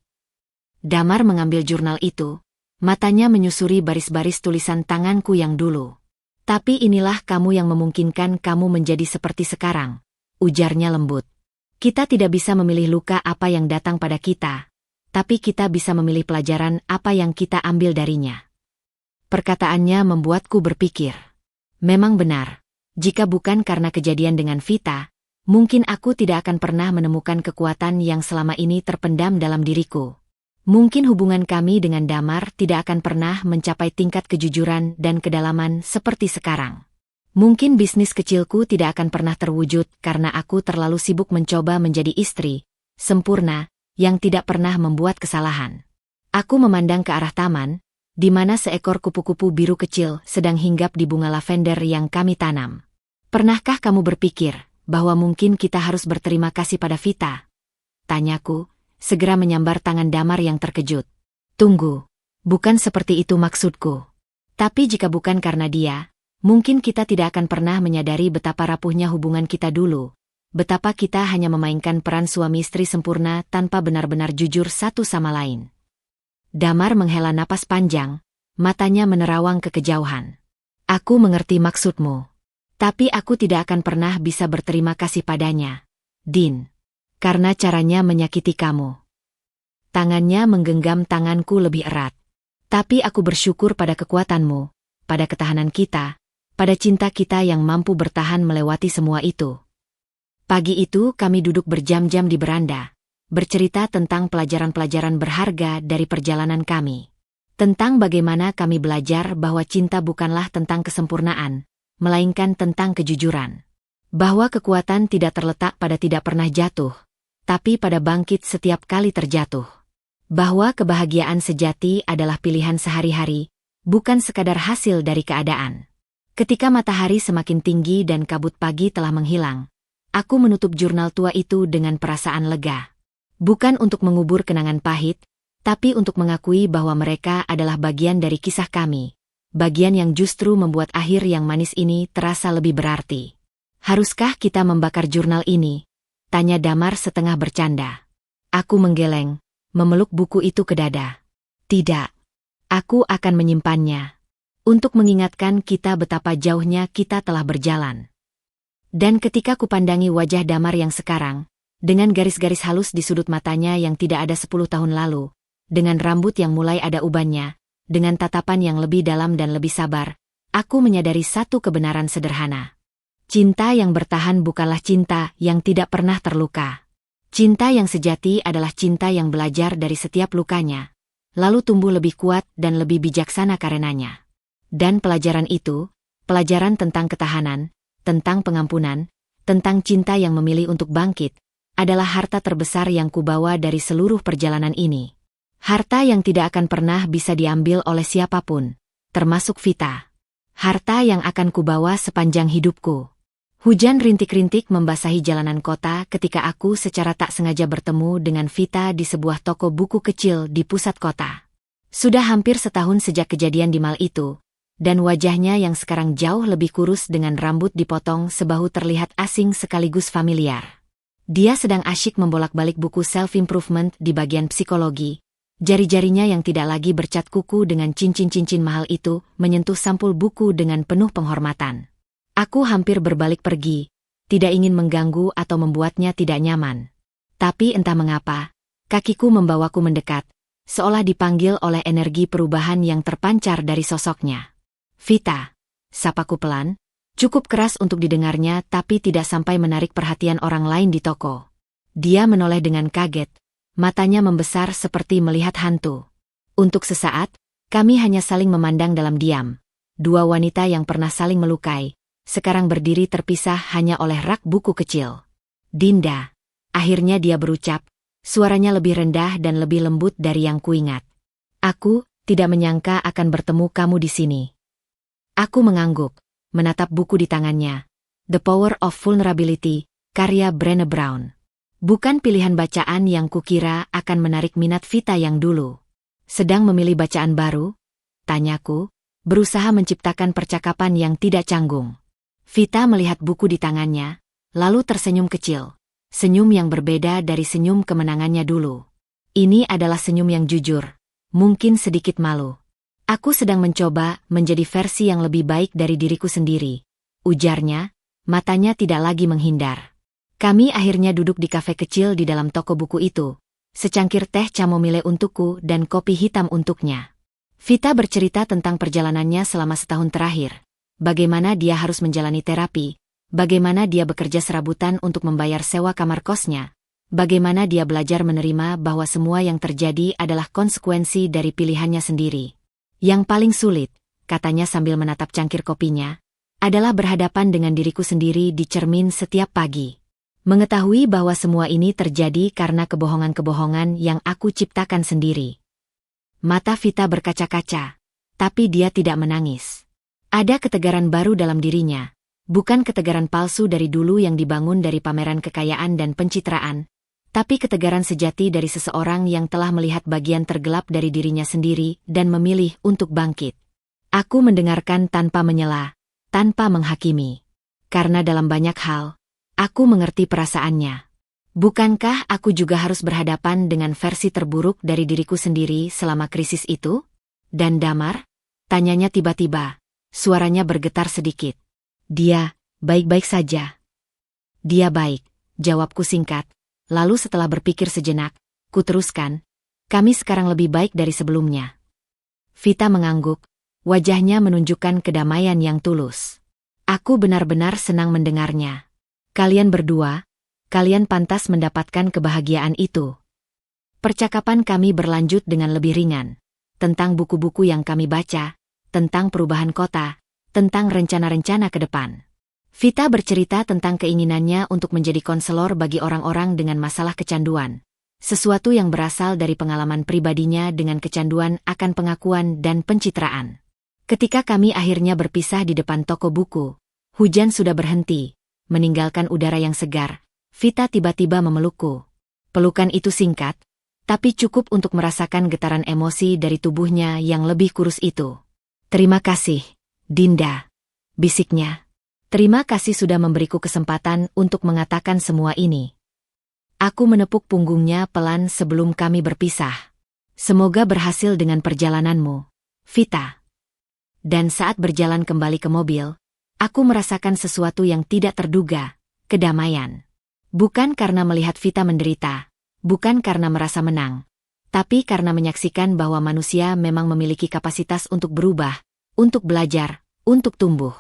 Damar mengambil jurnal itu, matanya menyusuri baris-baris tulisan tanganku yang dulu. Tapi inilah kamu yang memungkinkan kamu menjadi seperti sekarang, ujarnya lembut. Kita tidak bisa memilih luka apa yang datang pada kita, tapi kita bisa memilih pelajaran apa yang kita ambil darinya. Perkataannya membuatku berpikir. Memang benar, jika bukan karena kejadian dengan Vita, mungkin aku tidak akan pernah menemukan kekuatan yang selama ini terpendam dalam diriku. Mungkin hubungan kami dengan Damar tidak akan pernah mencapai tingkat kejujuran dan kedalaman seperti sekarang. Mungkin bisnis kecilku tidak akan pernah terwujud karena aku terlalu sibuk mencoba menjadi istri sempurna yang tidak pernah membuat kesalahan. Aku memandang ke arah taman, di mana seekor kupu-kupu biru kecil sedang hinggap di bunga lavender yang kami tanam. Pernahkah kamu berpikir bahwa mungkin kita harus berterima kasih pada Vita? Tanyaku, segera menyambar tangan Damar yang terkejut. Tunggu, bukan seperti itu maksudku. Tapi jika bukan karena dia, mungkin kita tidak akan pernah menyadari betapa rapuhnya hubungan kita dulu. Betapa kita hanya memainkan peran suami istri sempurna tanpa benar-benar jujur satu sama lain. Damar menghela napas panjang, matanya menerawang ke kejauhan. Aku mengerti maksudmu. Tapi aku tidak akan pernah bisa berterima kasih padanya, Din. Karena caranya menyakiti kamu. Tangannya menggenggam tanganku lebih erat. Tapi aku bersyukur pada kekuatanmu, pada ketahanan kita, pada cinta kita yang mampu bertahan melewati semua itu. Pagi itu kami duduk berjam-jam di beranda, bercerita tentang pelajaran-pelajaran berharga dari perjalanan kami. Tentang bagaimana kami belajar bahwa cinta bukanlah tentang kesempurnaan, melainkan tentang kejujuran. Bahwa kekuatan tidak terletak pada tidak pernah jatuh, tapi pada bangkit setiap kali terjatuh. Bahwa kebahagiaan sejati adalah pilihan sehari-hari, bukan sekadar hasil dari keadaan. Ketika matahari semakin tinggi dan kabut pagi telah menghilang, aku menutup jurnal tua itu dengan perasaan lega. Bukan untuk mengubur kenangan pahit, tapi untuk mengakui bahwa mereka adalah bagian dari kisah kami. Bagian yang justru membuat akhir yang manis ini terasa lebih berarti. Haruskah kita membakar jurnal ini? Tanya Damar setengah bercanda. Aku menggeleng, memeluk buku itu ke dada. Tidak. Aku akan menyimpannya. Untuk mengingatkan kita betapa jauhnya kita telah berjalan. Dan ketika kupandangi wajah Damar yang sekarang, dengan garis-garis halus di sudut matanya yang tidak ada 10 tahun lalu, dengan rambut yang mulai ada ubannya, dengan tatapan yang lebih dalam dan lebih sabar, aku menyadari satu kebenaran sederhana. Cinta yang bertahan bukanlah cinta yang tidak pernah terluka. Cinta yang sejati adalah cinta yang belajar dari setiap lukanya, lalu tumbuh lebih kuat dan lebih bijaksana karenanya. Dan pelajaran itu, pelajaran tentang ketahanan, tentang pengampunan, tentang cinta yang memilih untuk bangkit, adalah harta terbesar yang kubawa dari seluruh perjalanan ini. Harta yang tidak akan pernah bisa diambil oleh siapapun, termasuk Vita. Harta yang akan kubawa sepanjang hidupku. Hujan rintik-rintik membasahi jalanan kota ketika aku secara tak sengaja bertemu dengan Vita di sebuah toko buku kecil di pusat kota. Sudah hampir setahun sejak kejadian di mal itu, dan wajahnya yang sekarang jauh lebih kurus dengan rambut dipotong sebahu terlihat asing sekaligus familiar. Dia sedang asyik membolak-balik buku self-improvement di bagian psikologi. Jari-jarinya yang tidak lagi bercat kuku dengan cincin-cincin mahal itu menyentuh sampul buku dengan penuh penghormatan. Aku hampir berbalik pergi, tidak ingin mengganggu atau membuatnya tidak nyaman. Tapi entah mengapa, kakiku membawaku mendekat, seolah dipanggil oleh energi perubahan yang terpancar dari sosoknya. Vita, sapaku pelan, cukup keras untuk didengarnya tapi tidak sampai menarik perhatian orang lain di toko. Dia menoleh dengan kaget, matanya membesar seperti melihat hantu. Untuk sesaat, kami hanya saling memandang dalam diam. Dua wanita yang pernah saling melukai, sekarang berdiri terpisah hanya oleh rak buku kecil. Dinda, akhirnya dia berucap, suaranya lebih rendah dan lebih lembut dari yang kuingat. Aku tidak menyangka akan bertemu kamu di sini. Aku mengangguk, menatap buku di tangannya. The Power of Vulnerability, karya Brené Brown. Bukan pilihan bacaan yang kukira akan menarik minat Vita yang dulu. Sedang memilih bacaan baru? Tanyaku, berusaha menciptakan percakapan yang tidak canggung. Vita melihat buku di tangannya, lalu tersenyum kecil. Senyum yang berbeda dari senyum kemenangannya dulu. Ini adalah senyum yang jujur, mungkin sedikit malu. Aku sedang mencoba menjadi versi yang lebih baik dari diriku sendiri, ujarnya, matanya tidak lagi menghindar. Kami akhirnya duduk di kafe kecil di dalam toko buku itu, secangkir teh chamomile untukku dan kopi hitam untuknya. Vita bercerita tentang perjalanannya selama setahun terakhir. Bagaimana dia harus menjalani terapi, bagaimana dia bekerja serabutan untuk membayar sewa kamar kosnya, bagaimana dia belajar menerima bahwa semua yang terjadi adalah konsekuensi dari pilihannya sendiri. Yang paling sulit, katanya sambil menatap cangkir kopinya, adalah berhadapan dengan diriku sendiri di cermin setiap pagi. Mengetahui bahwa semua ini terjadi karena kebohongan-kebohongan yang aku ciptakan sendiri. Mata Vita berkaca-kaca, tapi dia tidak menangis. Ada ketegaran baru dalam dirinya, bukan ketegaran palsu dari dulu yang dibangun dari pameran kekayaan dan pencitraan, tapi ketegaran sejati dari seseorang yang telah melihat bagian tergelap dari dirinya sendiri dan memilih untuk bangkit. Aku mendengarkan tanpa menyela, tanpa menghakimi. Karena dalam banyak hal, aku mengerti perasaannya. Bukankah aku juga harus berhadapan dengan versi terburuk dari diriku sendiri selama krisis itu? Dan Damar? Tanyanya tiba-tiba. Suaranya bergetar sedikit. Dia, baik-baik saja. Dia baik, jawabku singkat. Lalu setelah berpikir sejenak, ku teruskan, kami sekarang lebih baik dari sebelumnya. Vita mengangguk, wajahnya menunjukkan kedamaian yang tulus. Aku benar-benar senang mendengarnya. Kalian berdua, kalian pantas mendapatkan kebahagiaan itu. Percakapan kami berlanjut dengan lebih ringan. Tentang buku-buku yang kami baca, tentang perubahan kota, tentang rencana-rencana ke depan. Vita bercerita tentang keinginannya untuk menjadi konselor bagi orang-orang dengan masalah kecanduan. Sesuatu yang berasal dari pengalaman pribadinya dengan kecanduan akan pengakuan dan pencitraan. Ketika kami akhirnya berpisah di depan toko buku, hujan sudah berhenti, meninggalkan udara yang segar. Vita tiba-tiba memelukku. Pelukan itu singkat, tapi cukup untuk merasakan getaran emosi dari tubuhnya yang lebih kurus itu. Terima kasih, Dinda, bisiknya. Terima kasih sudah memberiku kesempatan untuk mengatakan semua ini. Aku menepuk punggungnya pelan sebelum kami berpisah. Semoga berhasil dengan perjalananmu, Vita. Dan saat berjalan kembali ke mobil, aku merasakan sesuatu yang tidak terduga, kedamaian. Bukan karena melihat Vita menderita, bukan karena merasa menang, tapi karena menyaksikan bahwa manusia memang memiliki kapasitas untuk berubah, untuk belajar, untuk tumbuh.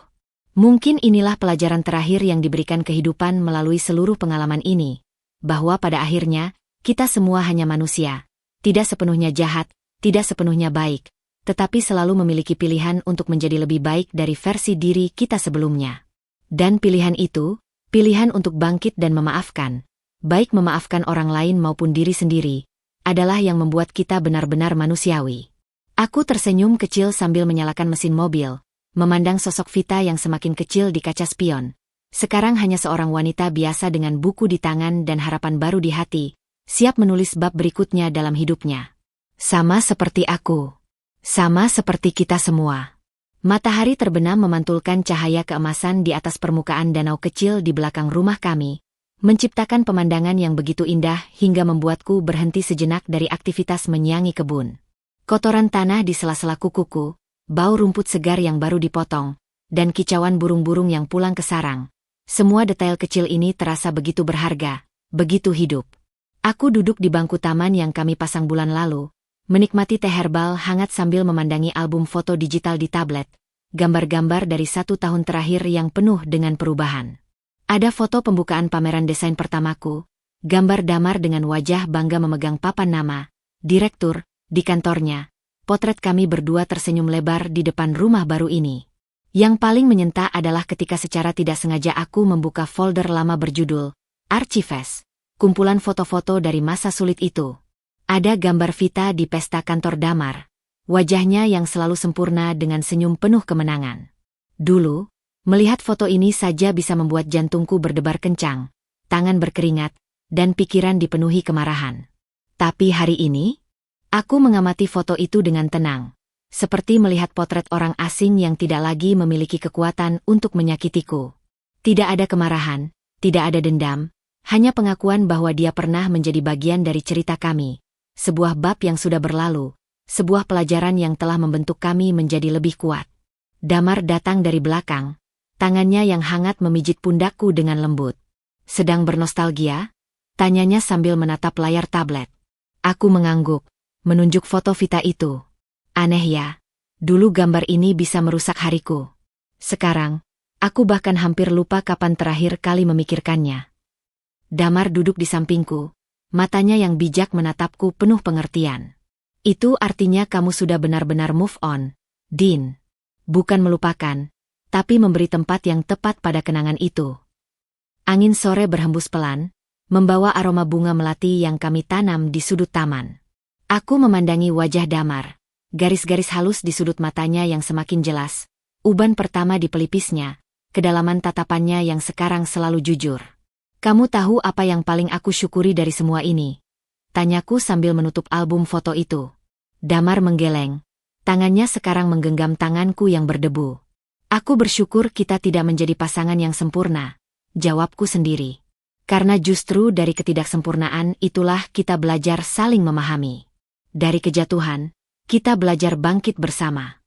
Mungkin inilah pelajaran terakhir yang diberikan kehidupan melalui seluruh pengalaman ini, bahwa pada akhirnya, kita semua hanya manusia, tidak sepenuhnya jahat, tidak sepenuhnya baik, tetapi selalu memiliki pilihan untuk menjadi lebih baik dari versi diri kita sebelumnya. Dan pilihan itu, pilihan untuk bangkit dan memaafkan, baik memaafkan orang lain maupun diri sendiri, adalah yang membuat kita benar-benar manusiawi. Aku tersenyum kecil sambil menyalakan mesin mobil, memandang sosok Vita yang semakin kecil di kaca spion. Sekarang hanya seorang wanita biasa dengan buku di tangan dan harapan baru di hati, siap menulis bab berikutnya dalam hidupnya. Sama seperti aku. Sama seperti kita semua. Matahari terbenam memantulkan cahaya keemasan di atas permukaan danau kecil di belakang rumah kami, menciptakan pemandangan yang begitu indah hingga membuatku berhenti sejenak dari aktivitas menyiangi kebun. Kotoran tanah di sela-sela kukuku, bau rumput segar yang baru dipotong, dan kicauan burung-burung yang pulang ke sarang. Semua detail kecil ini terasa begitu berharga, begitu hidup. Aku duduk di bangku taman yang kami pasang bulan lalu, menikmati teh herbal hangat sambil memandangi album foto digital di tablet, gambar-gambar dari 1 tahun terakhir yang penuh dengan perubahan. Ada foto pembukaan pameran desain pertamaku, gambar Damar dengan wajah bangga memegang papan nama, direktur, di kantornya, potret kami berdua tersenyum lebar di depan rumah baru ini. Yang paling menyentak adalah ketika secara tidak sengaja aku membuka folder lama berjudul Archives, kumpulan foto-foto dari masa sulit itu. Ada gambar Vita di pesta kantor Damar, wajahnya yang selalu sempurna dengan senyum penuh kemenangan. Dulu, melihat foto ini saja bisa membuat jantungku berdebar kencang, tangan berkeringat, dan pikiran dipenuhi kemarahan. Tapi hari ini, aku mengamati foto itu dengan tenang, seperti melihat potret orang asing yang tidak lagi memiliki kekuatan untuk menyakitiku. Tidak ada kemarahan, tidak ada dendam, hanya pengakuan bahwa dia pernah menjadi bagian dari cerita kami. Sebuah bab yang sudah berlalu, sebuah pelajaran yang telah membentuk kami menjadi lebih kuat. Damar datang dari belakang, tangannya yang hangat memijit pundakku dengan lembut. Sedang bernostalgia? Tanyanya sambil menatap layar tablet. Aku mengangguk, menunjuk foto Vita itu. Aneh ya, dulu gambar ini bisa merusak hariku. Sekarang, aku bahkan hampir lupa kapan terakhir kali memikirkannya. Damar duduk di sampingku. Matanya yang bijak menatapku penuh pengertian. Itu artinya kamu sudah benar-benar move on, Din. Bukan melupakan, tapi memberi tempat yang tepat pada kenangan itu. Angin sore berhembus pelan, membawa aroma bunga melati yang kami tanam di sudut taman. Aku memandangi wajah Damar, garis-garis halus di sudut matanya yang semakin jelas, uban pertama di pelipisnya, kedalaman tatapannya yang sekarang selalu jujur. Kamu tahu apa yang paling aku syukuri dari semua ini? Tanyaku sambil menutup album foto itu. Damar menggeleng. Tangannya sekarang menggenggam tanganku yang berdebu. Aku bersyukur kita tidak menjadi pasangan yang sempurna. Jawabku sendiri. Karena justru dari ketidaksempurnaan itulah kita belajar saling memahami. Dari kejatuhan, kita belajar bangkit bersama.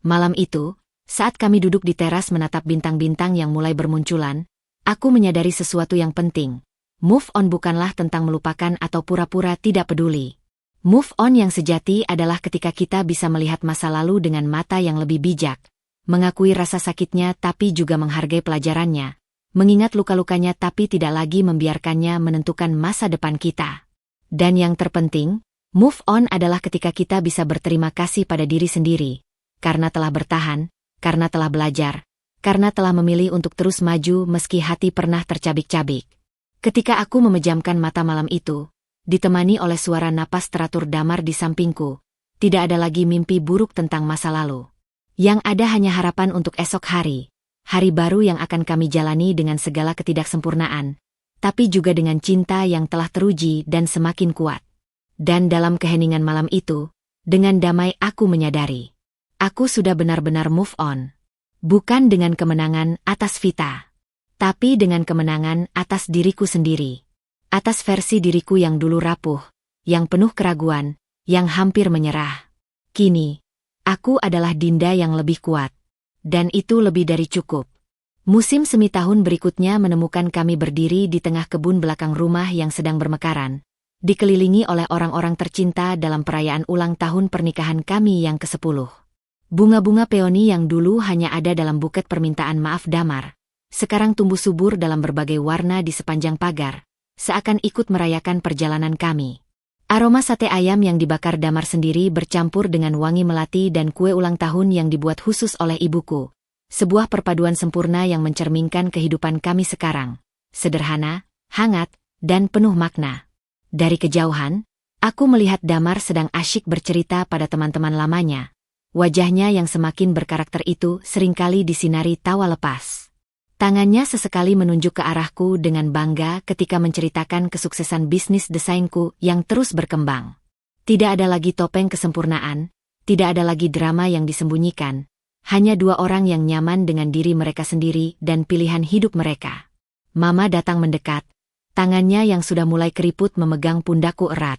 Malam itu, saat kami duduk di teras menatap bintang-bintang yang mulai bermunculan, aku menyadari sesuatu yang penting. Move on bukanlah tentang melupakan atau pura-pura tidak peduli. Move on yang sejati adalah ketika kita bisa melihat masa lalu dengan mata yang lebih bijak, mengakui rasa sakitnya tapi juga menghargai pelajarannya, mengingat luka-lukanya tapi tidak lagi membiarkannya menentukan masa depan kita. Dan yang terpenting, move on adalah ketika kita bisa berterima kasih pada diri sendiri, karena telah bertahan, karena telah belajar, karena telah memilih untuk terus maju meski hati pernah tercabik-cabik. Ketika aku memejamkan mata malam itu, ditemani oleh suara napas teratur Damar di sampingku, tidak ada lagi mimpi buruk tentang masa lalu. Yang ada hanya harapan untuk esok hari, hari baru yang akan kami jalani dengan segala ketidaksempurnaan, tapi juga dengan cinta yang telah teruji dan semakin kuat. Dan dalam keheningan malam itu, dengan damai aku menyadari, aku sudah benar-benar move on. Bukan dengan kemenangan atas Vita, tapi dengan kemenangan atas diriku sendiri. Atas versi diriku yang dulu rapuh, yang penuh keraguan, yang hampir menyerah. Kini, aku adalah Dinda yang lebih kuat. Dan itu lebih dari cukup. Musim semi tahun berikutnya menemukan kami berdiri di tengah kebun belakang rumah yang sedang bermekaran, dikelilingi oleh orang-orang tercinta dalam perayaan ulang tahun pernikahan kami yang ke-10. Bunga-bunga peoni yang dulu hanya ada dalam buket permintaan maaf Damar, sekarang tumbuh subur dalam berbagai warna di sepanjang pagar, seakan ikut merayakan perjalanan kami. Aroma sate ayam yang dibakar Damar sendiri bercampur dengan wangi melati dan kue ulang tahun yang dibuat khusus oleh ibuku. Sebuah perpaduan sempurna yang mencerminkan kehidupan kami sekarang. Sederhana, hangat, dan penuh makna. Dari kejauhan, aku melihat Damar sedang asyik bercerita pada teman-teman lamanya. Wajahnya yang semakin berkarakter itu seringkali disinari tawa lepas. Tangannya sesekali menunjuk ke arahku dengan bangga ketika menceritakan kesuksesan bisnis desainku yang terus berkembang. Tidak ada lagi topeng kesempurnaan, tidak ada lagi drama yang disembunyikan. Hanya dua orang yang nyaman dengan diri mereka sendiri dan pilihan hidup mereka. Mama datang mendekat, tangannya yang sudah mulai keriput memegang pundakku erat.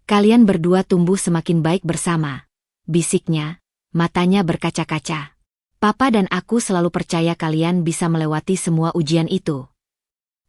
Kalian berdua tumbuh semakin baik bersama, bisiknya, matanya berkaca-kaca. Papa dan aku selalu percaya kalian bisa melewati semua ujian itu.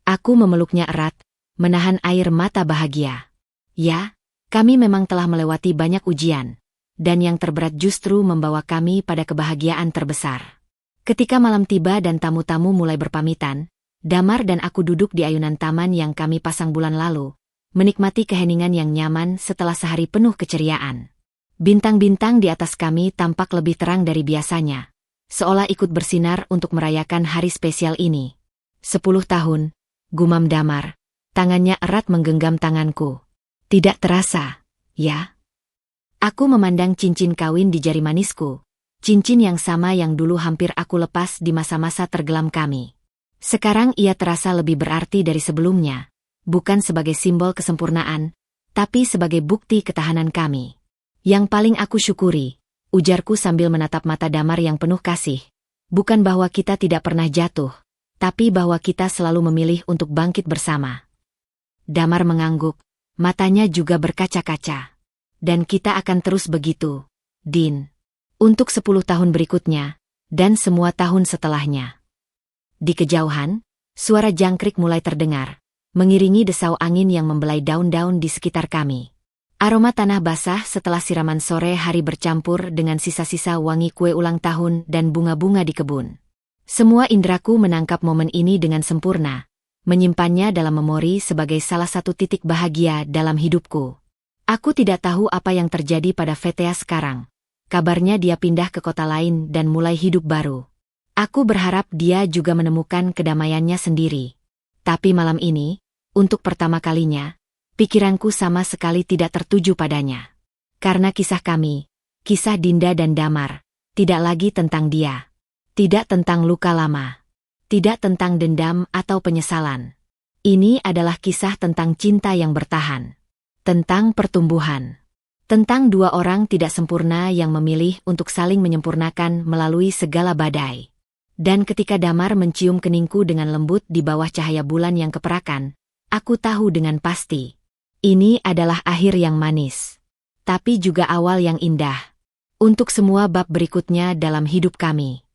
Aku memeluknya erat, menahan air mata bahagia. Ya, kami memang telah melewati banyak ujian. Dan yang terberat justru membawa kami pada kebahagiaan terbesar. Ketika malam tiba dan tamu-tamu mulai berpamitan, Damar dan aku duduk di ayunan taman yang kami pasang bulan lalu, menikmati keheningan yang nyaman setelah sehari penuh keceriaan. Bintang-bintang di atas kami tampak lebih terang dari biasanya, seolah ikut bersinar untuk merayakan hari spesial ini. 10 tahun, gumam Damar, tangannya erat menggenggam tanganku. Tidak terasa, ya? Aku memandang cincin kawin di jari manisku, cincin yang sama yang dulu hampir aku lepas di masa-masa tergelam kami. Sekarang ia terasa lebih berarti dari sebelumnya, bukan sebagai simbol kesempurnaan, tapi sebagai bukti ketahanan kami. Yang paling aku syukuri, ujarku sambil menatap mata Damar yang penuh kasih, bukan bahwa kita tidak pernah jatuh, tapi bahwa kita selalu memilih untuk bangkit bersama. Damar mengangguk, matanya juga berkaca-kaca. Dan kita akan terus begitu, Din. Untuk 10 tahun berikutnya, dan semua tahun setelahnya. Di kejauhan, suara jangkrik mulai terdengar, mengiringi desau angin yang membelai daun-daun di sekitar kami. Aroma tanah basah setelah siraman sore hari bercampur dengan sisa-sisa wangi kue ulang tahun dan bunga-bunga di kebun. Semua indraku menangkap momen ini dengan sempurna, menyimpannya dalam memori sebagai salah satu titik bahagia dalam hidupku. Aku tidak tahu apa yang terjadi pada Vetea sekarang. Kabarnya dia pindah ke kota lain dan mulai hidup baru. Aku berharap dia juga menemukan kedamaiannya sendiri. Tapi malam ini, untuk pertama kalinya, pikiranku sama sekali tidak tertuju padanya. Karena kisah kami, kisah Dinda dan Damar, tidak lagi tentang dia. Tidak tentang luka lama. Tidak tentang dendam atau penyesalan. Ini adalah kisah tentang cinta yang bertahan. Tentang pertumbuhan. Tentang dua orang tidak sempurna yang memilih untuk saling menyempurnakan melalui segala badai. Dan ketika Damar mencium keningku dengan lembut di bawah cahaya bulan yang keperakan, aku tahu dengan pasti. Ini adalah akhir yang manis. Tapi juga awal yang indah. Untuk semua bab berikutnya dalam hidup kami.